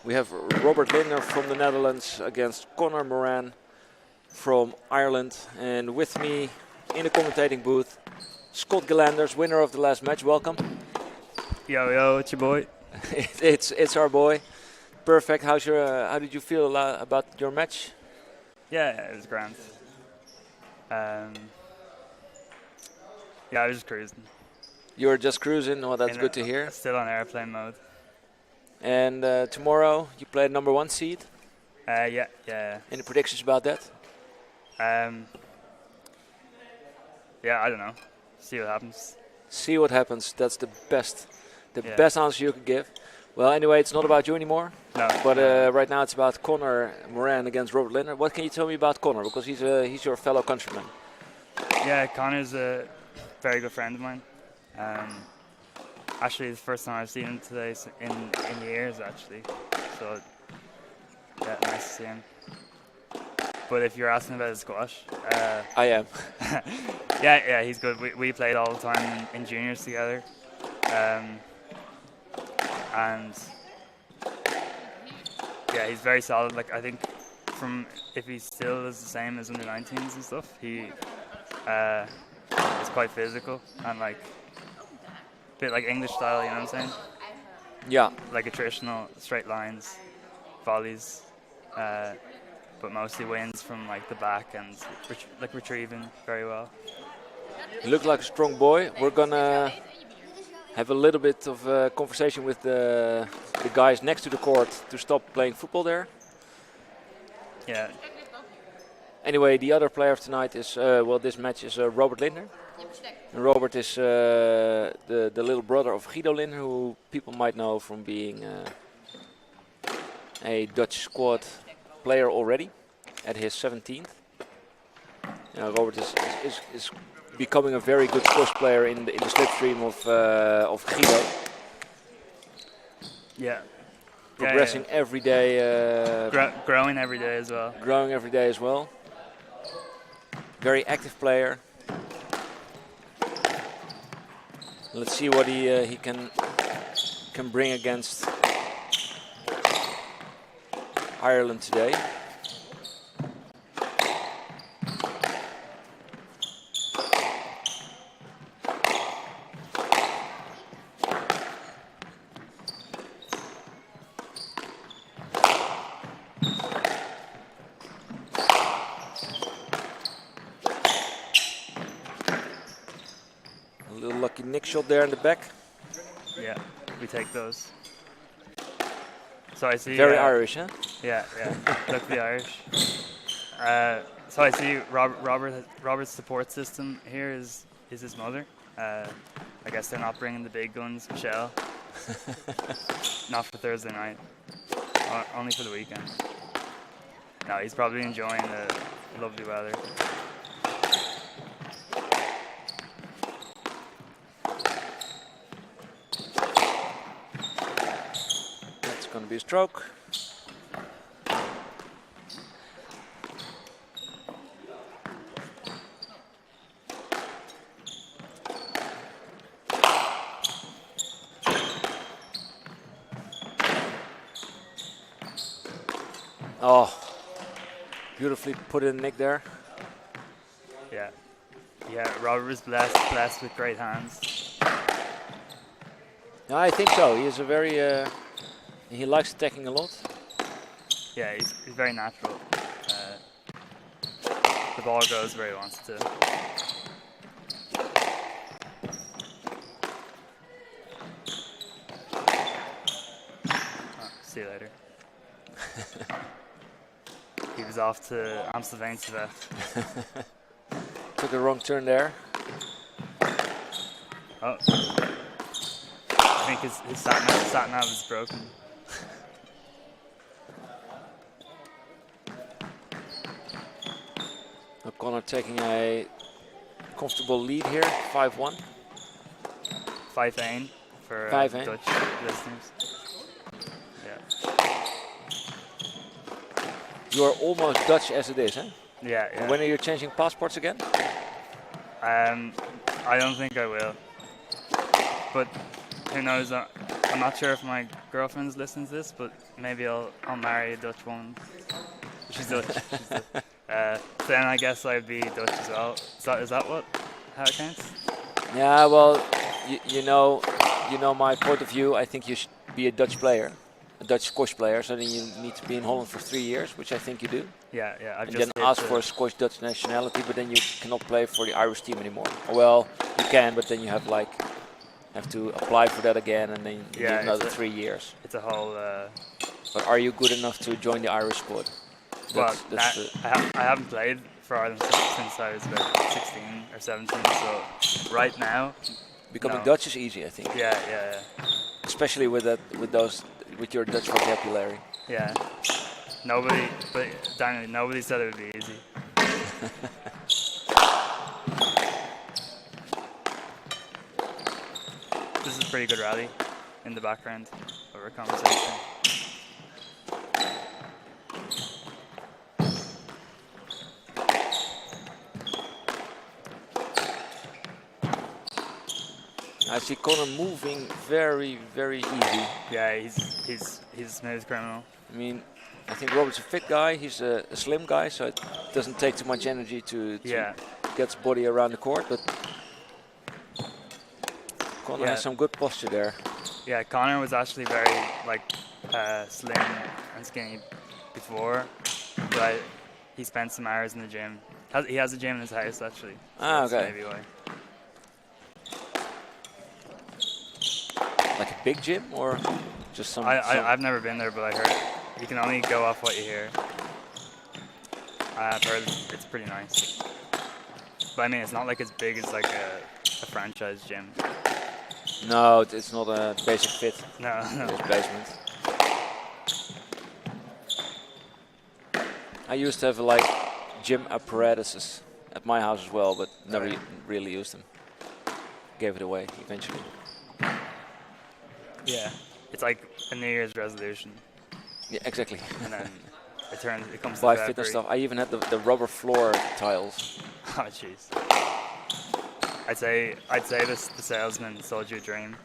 we have Robert Lindner from the Netherlands against Conor Moran from Ireland. And with me in the commentating booth, Scott Galanders, winner of the last match. Welcome. Yo, it's your boy. it's our boy. Perfect. How did you feel about your match? Yeah, it was grand. Yeah, I was just cruising. You were just cruising. Well, that's good to hear. Still on airplane mode. And tomorrow you play number 1 seed. Yeah. Any predictions about that? Yeah, I don't know. See what happens. See what happens. That's the best answer you could give. Well, anyway, it's not about you anymore. No. But right now it's about Conor Moran against Robert Lindner. What can you tell me about Conor? Because he's your fellow countryman. Yeah, Conor's a very good friend of mine. Actually, it's the first time I've seen him today in years, actually. So, yeah, nice to see him. But if you're asking about his squash, I am. yeah, he's good. We played all the time in juniors together, and yeah, he's very solid. Like I think, if he still is the same as under 19s and stuff, he is quite physical and like a bit like English style. You know what I'm saying? Yeah. Like attritional straight lines, volleys. But mostly wins from like the back and retrieving very well. You look like a strong boy. We're gonna have a little bit of a conversation with the guys next to the court to stop playing football there. Yeah. Anyway, the other player of tonight is this match is Robert Lindner. And Robert is the little brother of Guido Lindner, who people might know from being a Dutch squad player already at his 17th. Robert is becoming a very good squash player in the slipstream of Guido. Yeah. Progressing every day. Growing every day as well. Growing every day as well. Very active player. Let's see what he can bring against Ireland today. A little lucky nick shot there in the back. Yeah, we take those. So I see. Very Irish, huh? Yeah. Look the Irish. So I see Robert's support system here is his mother. I guess they're not bringing the big guns, Michelle. Not for Thursday night. Only for the weekend. No, he's probably enjoying the lovely weather. That's going to be a stroke. Oh, beautifully put in Nick there. Yeah, Robert was blessed with great hands. Yeah, I think so. He is a very, he likes attacking a lot. Yeah, he's very natural. The ball goes where he wants it to. Oh, see you later. he was off to Amstelveen. Took a wrong turn there. Oh, I think his sat nav is broken. O'Connor taking a comfortable lead here, 5-1. 5-1 for 5-1. Dutch listeners. Yeah. You are almost Dutch as it is, eh? Yeah. And when are you changing passports again? I don't think I will. But who knows? I'm not sure if my girlfriend's listening to this, but maybe I'll marry a Dutch woman. She's Dutch. She's Dutch. So then I guess I'd be Dutch as well. Is that how it counts? Yeah, well, you know my point of view. I think you should be a Dutch player, a Dutch squash player. So then you need to be in Holland for 3 years, which I think you do. Yeah. I've And just then ask for a squash Dutch nationality, but then you cannot play for the Irish team anymore. Well, you can, but then you have to apply for that again, and then you need another 3 years. It's a whole. But are you good enough to join the Irish squad? I haven't played for Ireland since I was about 16 or 17. So right now, becoming Dutch is easy, I think. Yeah. Especially with your Dutch vocabulary. Yeah. Daniel, nobody said it would be easy. This is a pretty good rally in the background of our conversation. I see Connor moving very, very easy. Yeah, he's a smooth criminal. I mean, I think Robert's a fit guy. He's a slim guy, so it doesn't take too much energy to get his body around the court. But Connor has some good posture there. Yeah, Connor was actually very slim and skinny before, but he spent some hours in the gym. He has a gym in his house actually. So okay. Maybe why. Like a big gym or just some? I've never been there, but I heard you can only go off what you hear. I've heard it's pretty nice. But I mean, it's not like as big as like a franchise gym. No, it's not a basic fit. No. It's basement. I used to have gym apparatuses at my house as well, but never really used them. Gave it away eventually. Yeah, it's like a New Year's resolution. Yeah, exactly. And then it comes buy to fitness stuff. I even had the rubber floor tiles. Oh jeez. I'd say the salesman sold you a dream.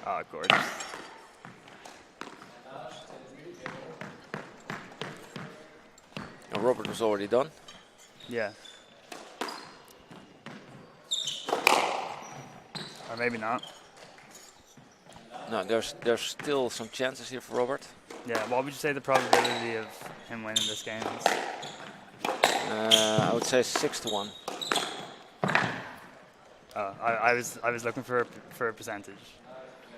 Oh, gorgeous. And Robert was already done. Yeah. Or maybe not. No, there's still some chances here for Robert. Yeah, what would you say the probability of him winning this game is? I would say 6-1. I was looking for a percentage.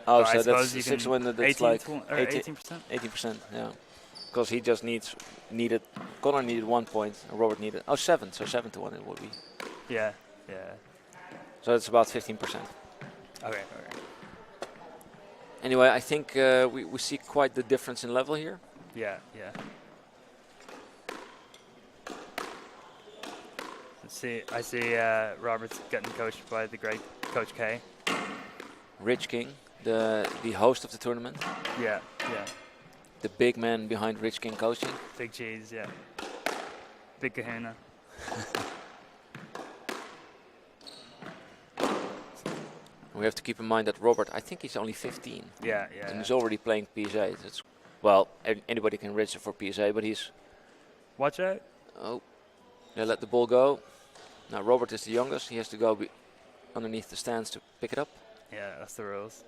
Oh, so that's 6-1. That's 18%. 18%. Yeah, because he just needed. Connor needed 1 point, and Robert needed 7. So 7-1 it would be. Yeah. So it's about 15%. Okay. Anyway, I think we see quite the difference in level here. Yeah. I see Robert's getting coached by the great Coach K. Rich King, the host of the tournament. Yeah. The big man behind Rich King coaching. Big cheese, yeah. Big kahuna. We have to keep in mind that Robert, I think he's only 15. Yeah. And he's already playing PSA. Well, anybody can register for PSA, but he's... Watch out. Oh, they let the ball go. Now Robert is the youngest. He has to go underneath the stands to pick it up. Yeah, that's the rules.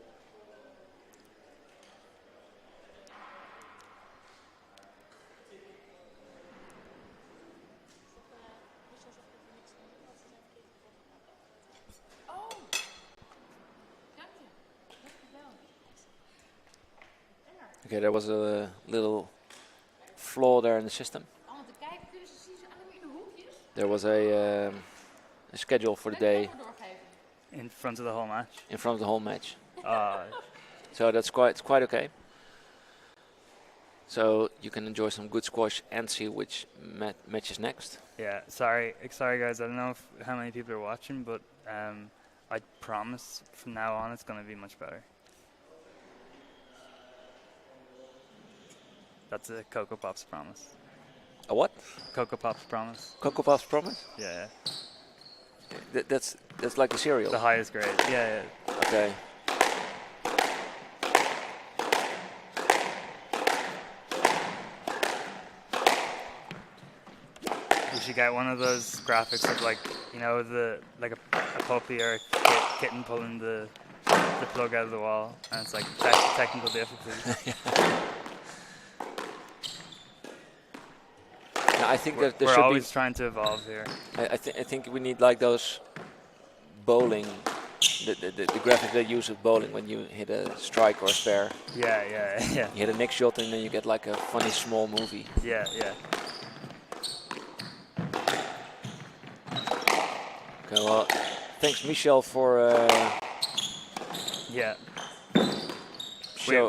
Okay, there was a little flaw there in the system. There was a schedule for the day In front of the whole match. in front of the whole match. Uh, So that's quite okay. So you can enjoy some good squash and see which match is next. yeah, sorry guys. I don't know how many people are watching, but I promise from now on it's going to be much better. That's a Cocoa Pops promise. A what? Cocoa Pops promise. Cocoa Puffs promise? Yeah, That's like a cereal. the highest grade. Yeah. Okay. You should get one of those graphics of like a puppy or a kitten pulling the plug out of the wall, and it's like technical difficulties. No, I think that there We're should always be. trying to evolve here. I think we need like those bowling, the graphic they use with bowling when you hit a strike or a spare. Yeah. You hit a next shot and then you get like a funny small movie. Yeah. Okay, well, thanks Michel for Yeah.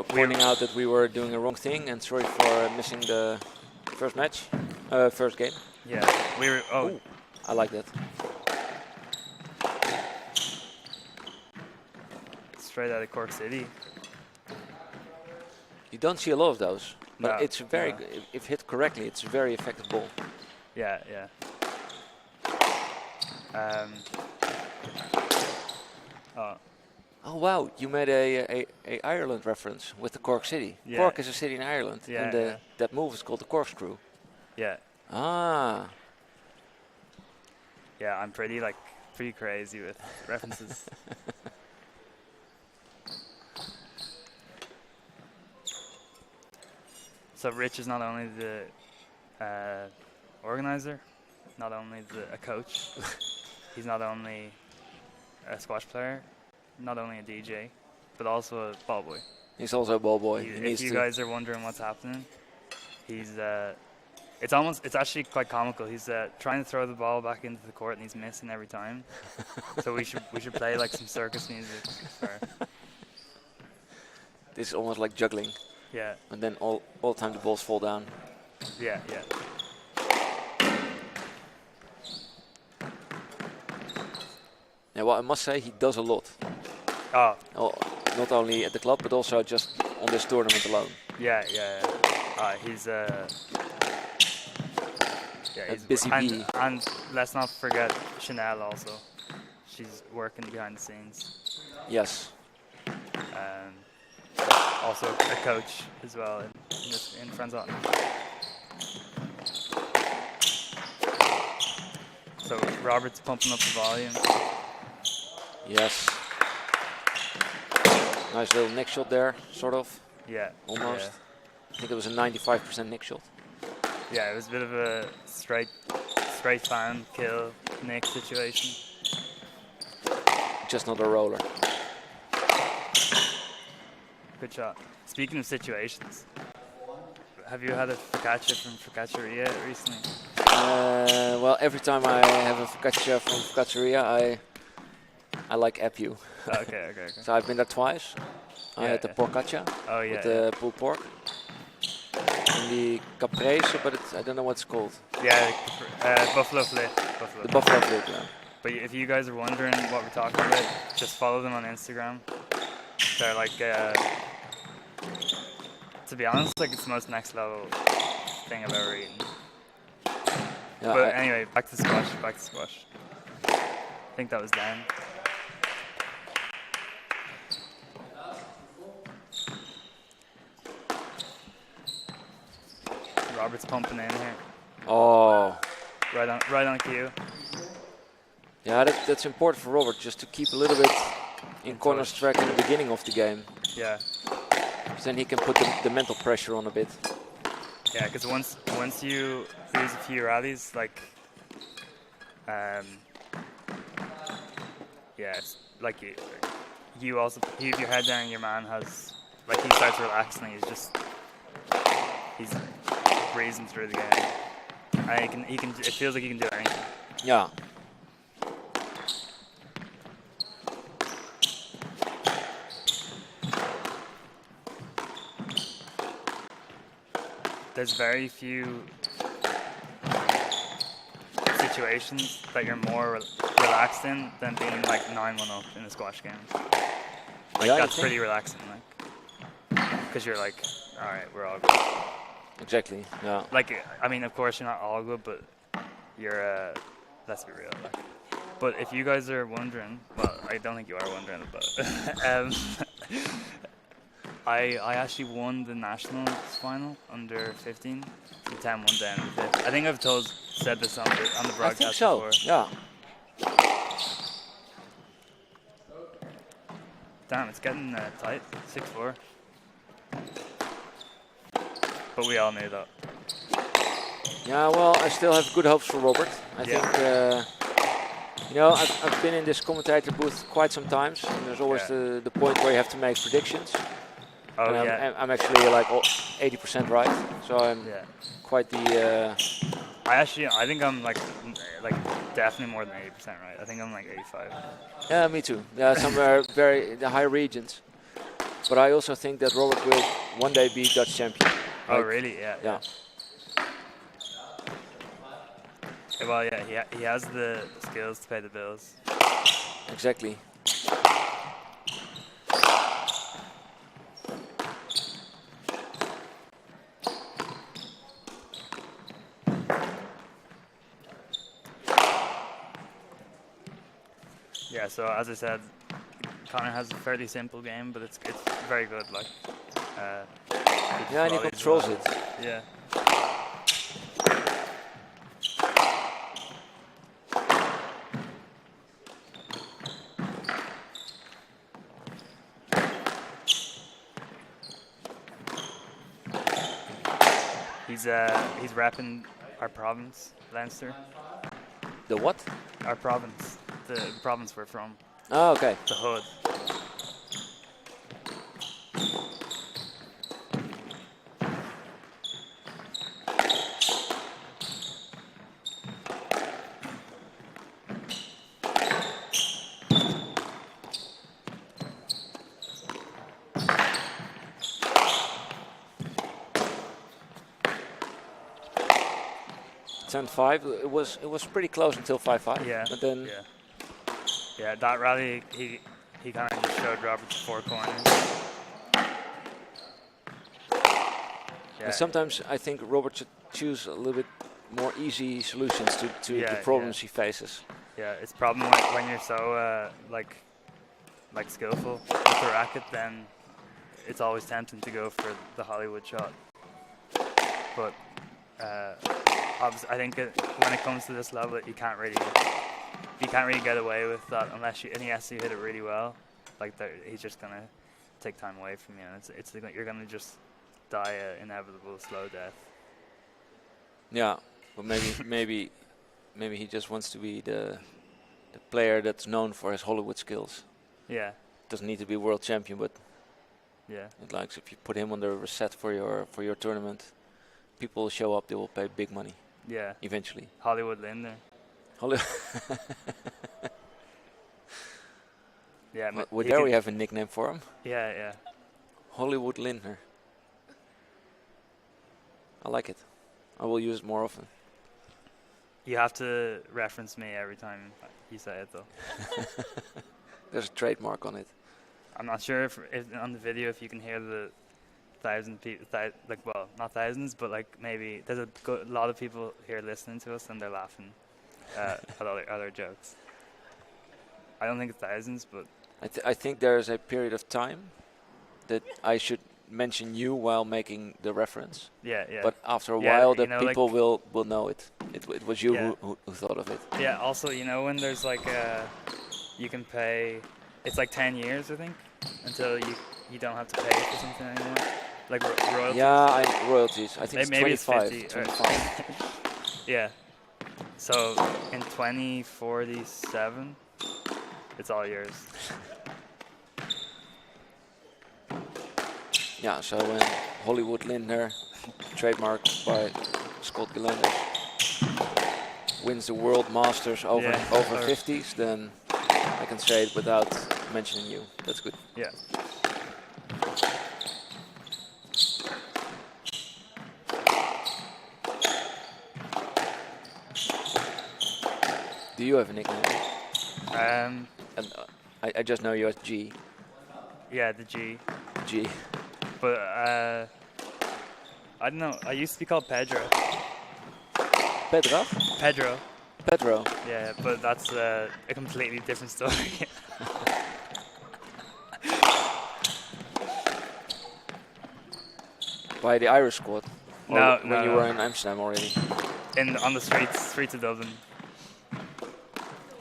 pointing out that we were doing a wrong thing, and sorry for missing the first match, first game. Yeah. We were. Oh. Ooh, I like that. Straight out of Cork City. You don't see a lot of those, but No, it's a very no. if hit correctly, it's a very effective ball. Yeah. Oh. Oh wow, you made a Ireland reference with the Cork City. Yeah. Cork is a city in Ireland, Yeah, and yeah. that move is called the corkscrew. Yeah. Ah, Yeah. I'm pretty crazy with references. So Rich is not only the organizer, not only a coach. He's not only a squash player, not only a DJ, but also a ball boy. he's also a ball boy. He If needs you to. guys are wondering what's happening, he's it's actually quite comical. He's trying to throw the ball back into the court and he's missing every time. So we should play like some circus music. This is almost like juggling, Yeah, and then all the time the balls fall down. yeah. Yeah, well, I must say he does a lot. Oh, Not only at the club, but also just on this tournament alone. yeah. He's he's busy bee. and let's not forget Chanel also. She's working behind the scenes. Yes. Also a coach as well in Franzon. So Robert's pumping up the volume. Yes. Nice little neck shot there, sort of, Yeah. almost. I think it was a 95% neck shot. Yeah, it was a bit of a straight fan kill Nick situation. Just not a roller. Good shot. Speaking of situations, have you had a focaccia from Focacceria recently? Well, every time I have a focaccia from Focacceria, I like Apu. Okay. So I've been there twice. I Yeah, had the yeah. porcaccia Oh yeah. with the pulled pork. And the caprese, but I don't know what it's called. Yeah, buffalo flip. The buffalo flip, yeah. But if you guys are wondering what we're talking about, just follow them on Instagram. They're like, to be honest, like it's the most next level thing I've ever eaten. Yeah, But anyway, back to squash. I think that was Dan. Robert's pumping in here. oh, Right on cue. yeah, that's important for Robert, just to keep a little bit in corner touch. track in the beginning of the game. Yeah. 'Cause then he can put the mental pressure on a bit. Yeah, because once you lose a few rallies, like, yeah, it's like you also keep your head down. Your man has, like, he starts relaxing. He's just he's breezing through the game. And he can. It feels like he can do anything. Yeah. There's very few situations that you're more relaxed in than being like 9-1 up in a squash game. Like Yeah, that's pretty relaxing, like, because you're like, all right, we're all good. Exactly. Yeah. Like, I mean, of course you're not all good, but you're. Let's be real. Like. But if you guys are wondering, well, I don't think you are wondering, but I actually won the nationals final under 15, from 10-1 down to 5th. I think I've said this on the broadcast I think so. before. Yeah. Damn, it's getting tight. 6-4. But we all knew that. Yeah. Well, I still have good hopes for Robert. I think. You know, I've been in this commentator booth quite some times, and there's always the point where you have to make predictions. Oh, and yeah. I'm actually like 80% right, so I'm quite the. I think I'm like definitely more than 80% right. I think I'm like 85. Yeah, me too. Yeah, somewhere the high regions. But I also think that Robert will one day be Dutch champion. Oh, Like, really? Yeah. Yeah. Well, yeah, he has the skills to pay the bills. Exactly. Yeah, so as I said, Connor has a fairly simple game, but it's very good. Like, yeah, and he controls it. Yeah. He's repping our province, Leinster. The what? Our province, the province we're from. Oh, okay. The hood. And 5. It was pretty close until 5-5. Yeah. But then. Yeah. That rally he kind of just showed Robert's 4 corners. Yeah. And sometimes I think Robert should choose a little bit more easy solutions to the problems he faces. Yeah, it's problem when you're so like skillful with the racket, then it's always tempting to go for the Hollywood shot. But obviously, I think when it comes to this level, you can't really get away with that unless and he has to hit it really well. Like he's just gonna take time away from you, and it's you're gonna just die an inevitable slow death. Yeah, but maybe he just wants to be the player that's known for his Hollywood skills. Yeah. Doesn't need to be world champion, but yeah, it likes if you put him on the set for your tournament, people will show up. They will pay big money. Yeah. Eventually. Hollywood Linder. Yeah. Well, there we have a nickname for him. Yeah. Hollywood Lindner. I like it. I will use it more often. You have to reference me every time you say it, though. There's a trademark on it. I'm not sure if on the video if you can hear the 1,000 people, well, not thousands, but like maybe there's a lot of people here listening to us and they're laughing at other jokes. I don't think it's thousands, but I think there's a period of time that I should mention you while making the reference. Yeah. But after a while, the people like will know it. It was you who thought of it. Yeah. Also, when there's like you can pay. It's like 10 years, I think, until you don't have to pay for something anymore. Like royalties. Yeah, royalties. I think maybe it's 25. It's 50. 25. Yeah. So in 2047, it's all yours. Yeah, so when Hollywood Lindner, trademarked by Scott Gelender, wins the World Masters over Yeah. over Or- 50s, then I can say it without mentioning you. That's good. Yeah. Do you have a nickname? Um, And I just know you as G. yeah, the G. G. But I don't know. I used to be called Pedro. Pedro? Pedro. Pedro. Yeah, but that's a completely different story. By the Irish squad. Or No, when no, you no. were in Amsterdam already. On the streets of Dublin.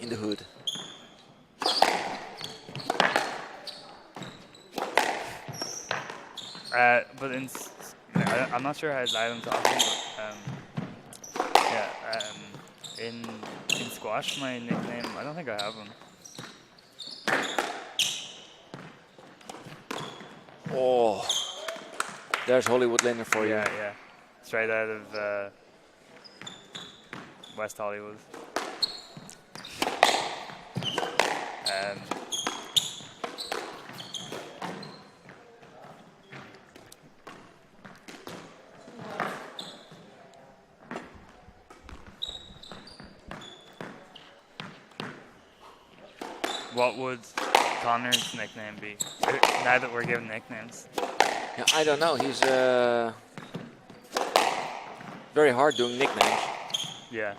In the hood. But I'm not sure how loud I'm talking, but yeah, in squash, my nickname, I don't think I have one. Oh. There's Hollywood Lindner for you. Yeah, straight out of West Hollywood. What would Connor's nickname be? Now that we're given nicknames. Yeah, I don't know. He's very hard doing nicknames. Yeah.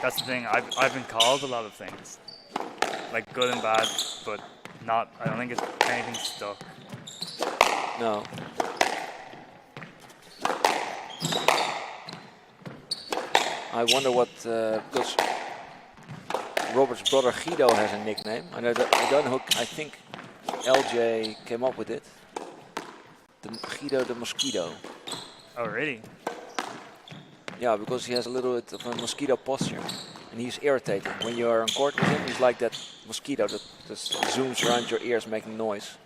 That's the thing. I've been called a lot of things, like good and bad, but not. I don't think it's anything stuck. No. I wonder what because Robert's brother Guido has a nickname, and I don't know. I think LJ came up with it. Guido the Mosquito. Oh, really? Yeah, because he has a little bit of a mosquito posture, and he's irritating. When you are on court with him, he's like that mosquito that just zooms around your ears making noise.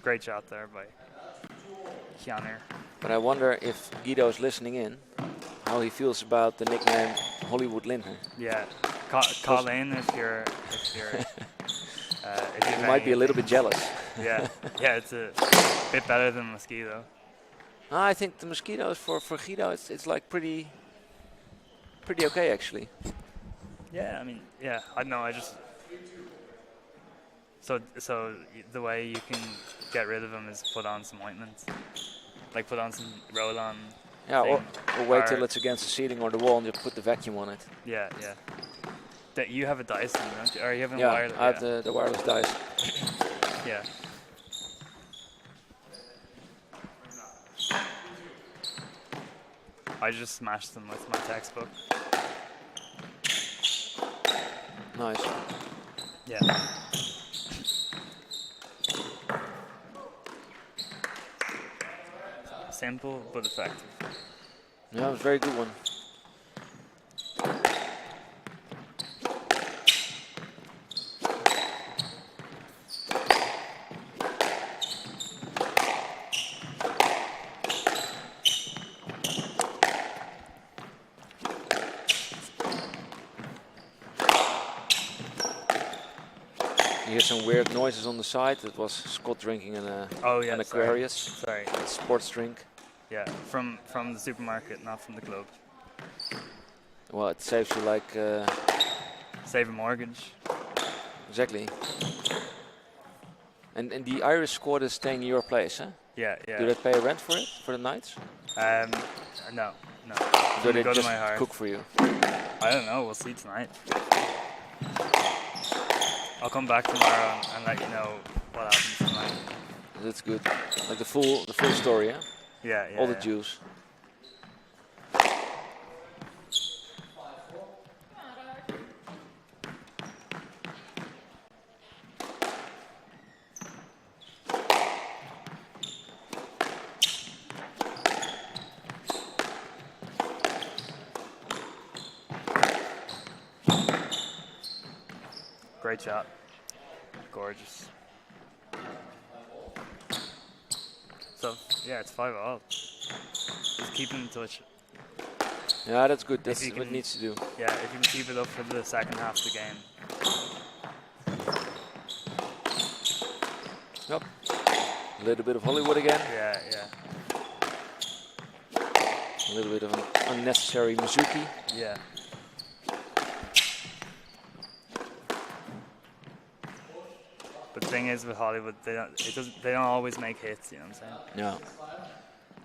Great shot there by Hjannir. But I wonder if Guido is listening in, how he feels about the nickname Hollywood Lindner. Yeah. Call in if you're if you He might be a little bit jealous. Yeah, it's a bit better than mosquito. I think the mosquitoes for Guido, it's like pretty okay actually. Yeah, I mean, yeah, I don't know. I just so the way you can get rid of them is put on some ointment, like put on some roll-on. Yeah, or wait till or- it's against the ceiling or the wall and you put the vacuum on it. Yeah. That you have a Dyson, don't you? Or you have a Yeah, wireless. I have the wireless dice. Yeah. I just smashed them with my textbook. Nice. Yeah. Simple but effective. Yeah, it was a very good one. You hear some weird noises on the side. It was Scott drinking an Sorry. Aquarius. Sorry. A sports drink. Yeah, from the supermarket, not from the club. Well, it saves you like Save a mortgage. exactly. And the Irish squad is staying in your place, huh? Yeah. Do they pay rent for it for the nights? No. Do they Go to just my heart. cook for you? I don't know. We'll see tonight. I'll come back tomorrow and let you know what happens tonight. That's good. Like the full story, yeah? Yeah. All the yeah. juice. Great shot. Gorgeous. So yeah, it's 5-all. Just keep in touch. Yeah, that's good. That's you what it can- needs to do. Yeah, if you can keep it up for the second half of the game. Yep. A little bit of Hollywood again. Yeah, yeah, A little bit of an unnecessary Mizuki. yeah. But the thing is with Hollywood, they don't always make hits. You know what I'm saying?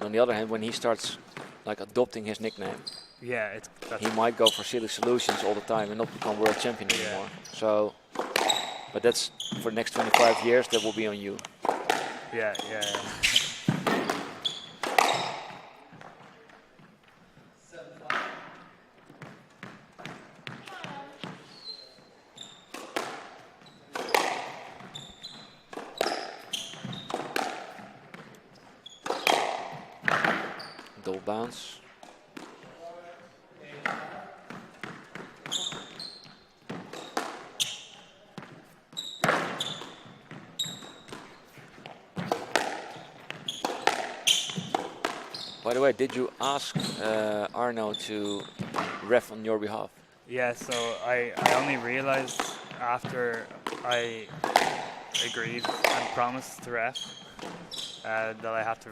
Yeah. On the other hand, when he starts like adopting his nickname, Yeah, he might go for silly solutions all the time and not become world champion Yeah. anymore. So, but that's for the next 25 years. That will be on you. yeah, yeah. Double bounce. By the way, did you ask Arno to ref on your behalf? Yeah, so I only realized after I agreed and promised to ref that I have to,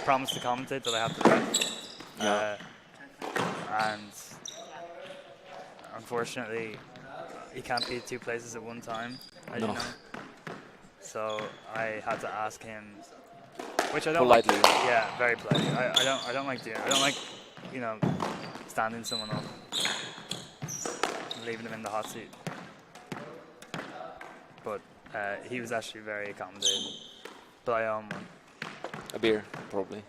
promised to commentate that I have to ref. Yeah. And unfortunately, you can't be at two places at one time, as you No. know. So I had to ask him, which I don't Politely. like. Yeah, very politely. I don't like doing. I don't like, standing someone up, leaving them in the hot seat. But he was actually very accommodating. But I owe him one. A beer, probably.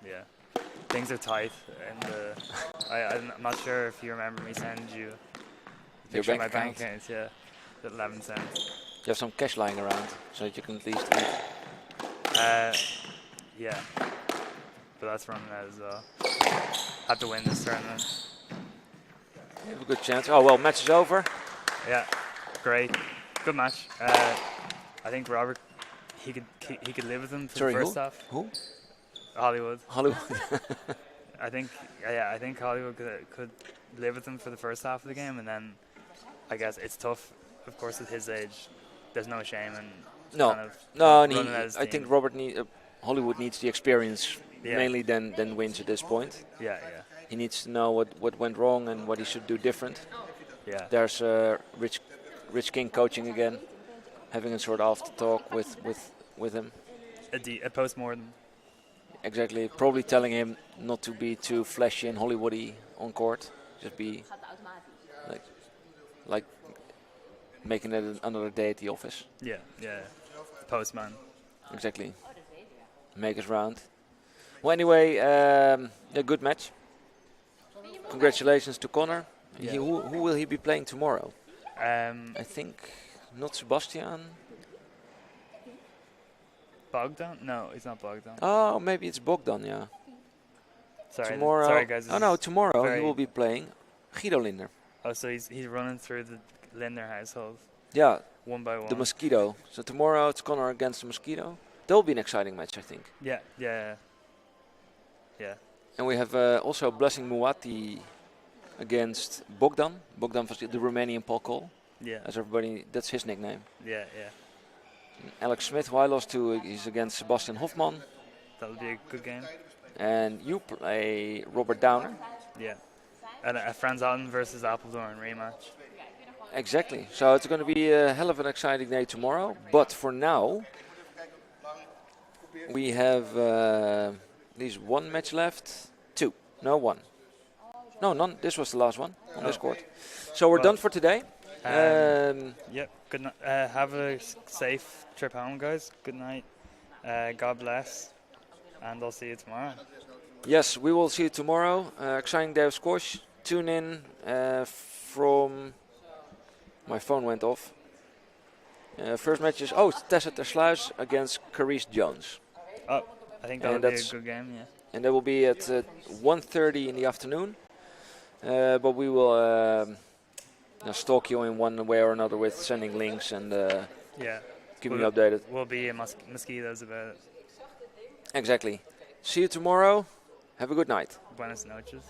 Yeah. Things are tight, and I'm not sure if you remember me sending you a picture of my bank account. Yeah, at 11 cents. You have some cash lying around, so that you can at least eat. Yeah, but that's running out as well. Had to win this tournament. You have a good chance. Oh well, match is over. Yeah, great, good match. I think Robert, he could live with him for Sorry, the first who? half. Who? Hollywood. Hollywood. I think Hollywood could live with him for the first half of the game, and then I guess it's tough. Of course, at his age, there's no shame in No, kind of no, and running as I think Hollywood needs the experience Yeah. mainly than wins at this point. Yeah, He needs to know what went wrong and what he should do different. yeah. There's Rich King coaching again, having a sort of after talk with him. A post-mortem. Exactly, probably telling him not to be too flashy and Hollywoody on court. Just be like making it another day at the office. Yeah, yeah. Postman. Exactly. Make his round. Well, anyway, a good match. Congratulations to Connor. Yeah. Who will he be playing tomorrow? Um, I think not Sebastian. Bogdan? No, he's not Bogdan. Oh, maybe it's Bogdan. Yeah. Sorry, sorry guys. Oh no, tomorrow he very- will be playing Guido Linder. Oh, so he's running through the Linder household Yeah, one by one. the Mosquito. So tomorrow it's Connor against the Mosquito. That will be an exciting match, I think. Yeah, yeah, yeah. And we have also Blessing Muati against Bogdan. Bogdan was the Romanian Paul Cole. Yeah, As everybody, that's his nickname. yeah, yeah. And Alex Smith, who I lost to, is against Sebastian Hofman. That'll be a good game. And you play Robert Downer. Yeah. And Franz Allen versus Apeldoorn rematch. Exactly. So it's going to be a hell of an exciting day tomorrow. But for now, we have at least one match left. Two. No, one. No, none. This was the last one on this court. So we're Well, done for today. Yep. Good night. Have a safe trip home, guys. Good night. God bless. And I'll see you tomorrow. Yes, we will see you tomorrow. Exciting day of squash. Tune in from... My phone went off. First match is Tessa Tersluis against Carice Jones. Oh, I think that'll be a good game. Yeah. And that will be at 1:30 in the afternoon. But we will stalk you in one way or another with sending links and Yeah. keeping you updated. We'll be in mosquitoes about it. Exactly. See you tomorrow. Have a good night. Buenas noches.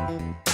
Thank you.